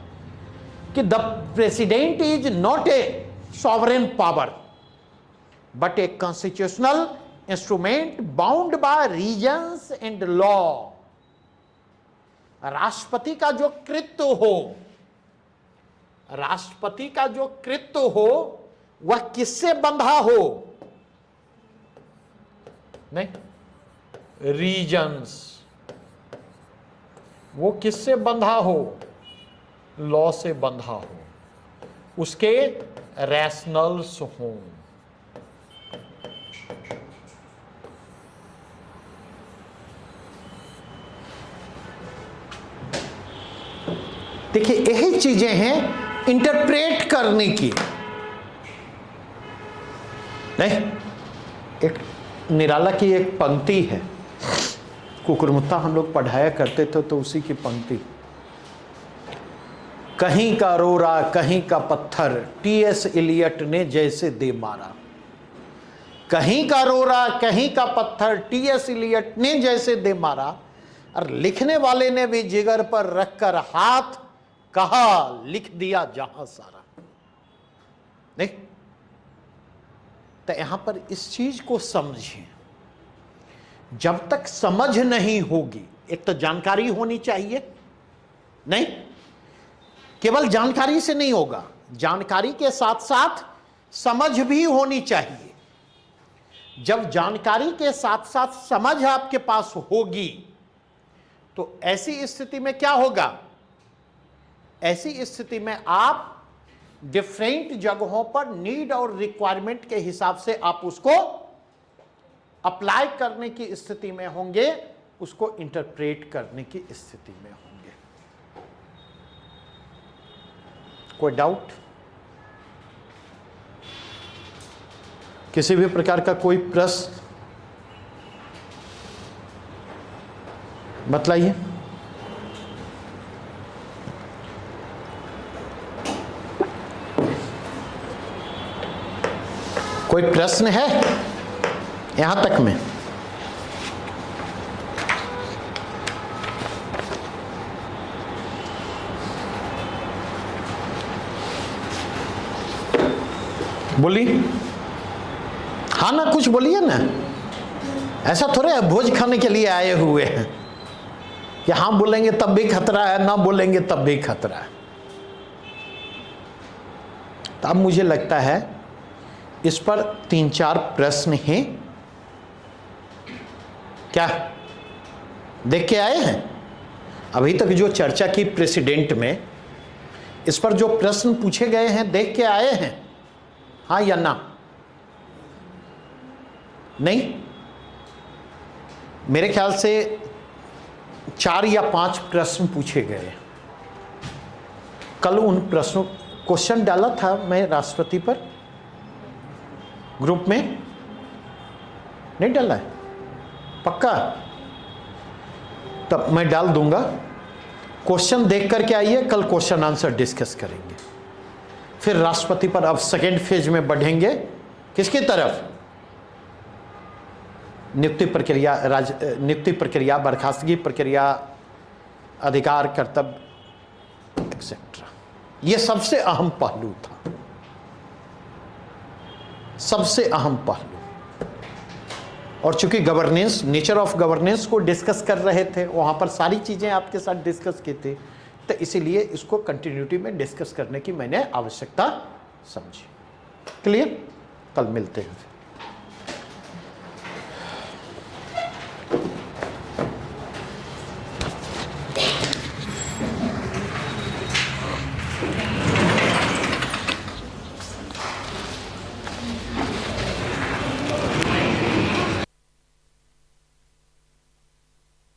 कि the president is not a sovereign power but a constitutional instrument bound by reasons and law. राष्ट्रपति का जो कृत्य हो, राष्ट्रपति का जो कृत्य हो वह किससे बंधा हो? नहीं, रीजन्स। वो किससे बंधा हो? लॉ से बंधा हो, उसके रैशनल्स हों। देखिए यही चीजें हैं इंटरप्रेट करने की। नहीं, एक निराला की एक पंक्ति है, कुकुरमुत्ता हम लोग पढ़ाया करते थे तो उसी की पंक्ति, कहीं का रोरा कहीं का पत्थर टीएस इलियट ने जैसे दे मारा। कहीं का रोरा कहीं का पत्थर टीएस इलियट ने जैसे दे मारा, और लिखने वाले ने भी जिगर पर रखकर हाथ कहा लिख दिया जहां सारा। नहीं, तो यहां पर इस चीज को समझें, जब तक समझ नहीं होगी, एक तो जानकारी होनी चाहिए, नहीं केवल जानकारी से नहीं होगा, जानकारी के साथ साथ समझ भी होनी चाहिए। जब जानकारी के साथ साथ समझ आपके पास होगी तो ऐसी स्थिति में क्या होगा? ऐसी स्थिति में आप डिफरेंट जगहों पर नीड और रिक्वायरमेंट के हिसाब से आप उसको अप्लाई करने की स्थिति में होंगे, उसको इंटरप्रेट करने की स्थिति में होंगे। कोई डाउट? किसी भी प्रकार का कोई प्रश्न बतलाइए। कोई प्रश्न है यहां तक में? बोलिए। हाँ ना, कुछ बोलिए ना। ऐसा थोड़े है भोज खाने के लिए आए हुए हैं कि हाँ बोलेंगे तब भी खतरा है, ना बोलेंगे तब भी खतरा है। तो अब मुझे लगता है इस पर 3-4 प्रश्न हैं। क्या देख के आए हैं? अभी तक जो चर्चा की प्रेसिडेंट में, इस पर जो प्रश्न पूछे गए हैं देख के आए हैं? हाँ या ना? नहीं? मेरे ख्याल से 4 या 5 प्रश्न पूछे गए। कल उन प्रश्नों क्वेश्चन डाला था मैं राष्ट्रपति पर ग्रुप में, नहीं डाला है? पक्का? तब मैं डाल दूंगा। क्वेश्चन देख करके आइए, कल क्वेश्चन आंसर डिस्कस करेंगे। फिर राष्ट्रपति पर अब सेकेंड फेज में बढ़ेंगे। किसकी तरफ? नियुक्ति प्रक्रिया, बर्खास्तगी प्रक्रिया, अधिकार, कर्तव्य एक्सेट्रा। यह सबसे अहम पहलू था, सबसे अहम पहलू। और चूंकि गवर्नेंस, नेचर ऑफ गवर्नेंस को डिस्कस कर रहे थे, वहां पर सारी चीजें आपके साथ डिस्कस की थी, तो इसीलिए इसको कंटिन्यूटी में डिस्कस करने की मैंने आवश्यकता समझी। क्लियर? कल मिलते हैं।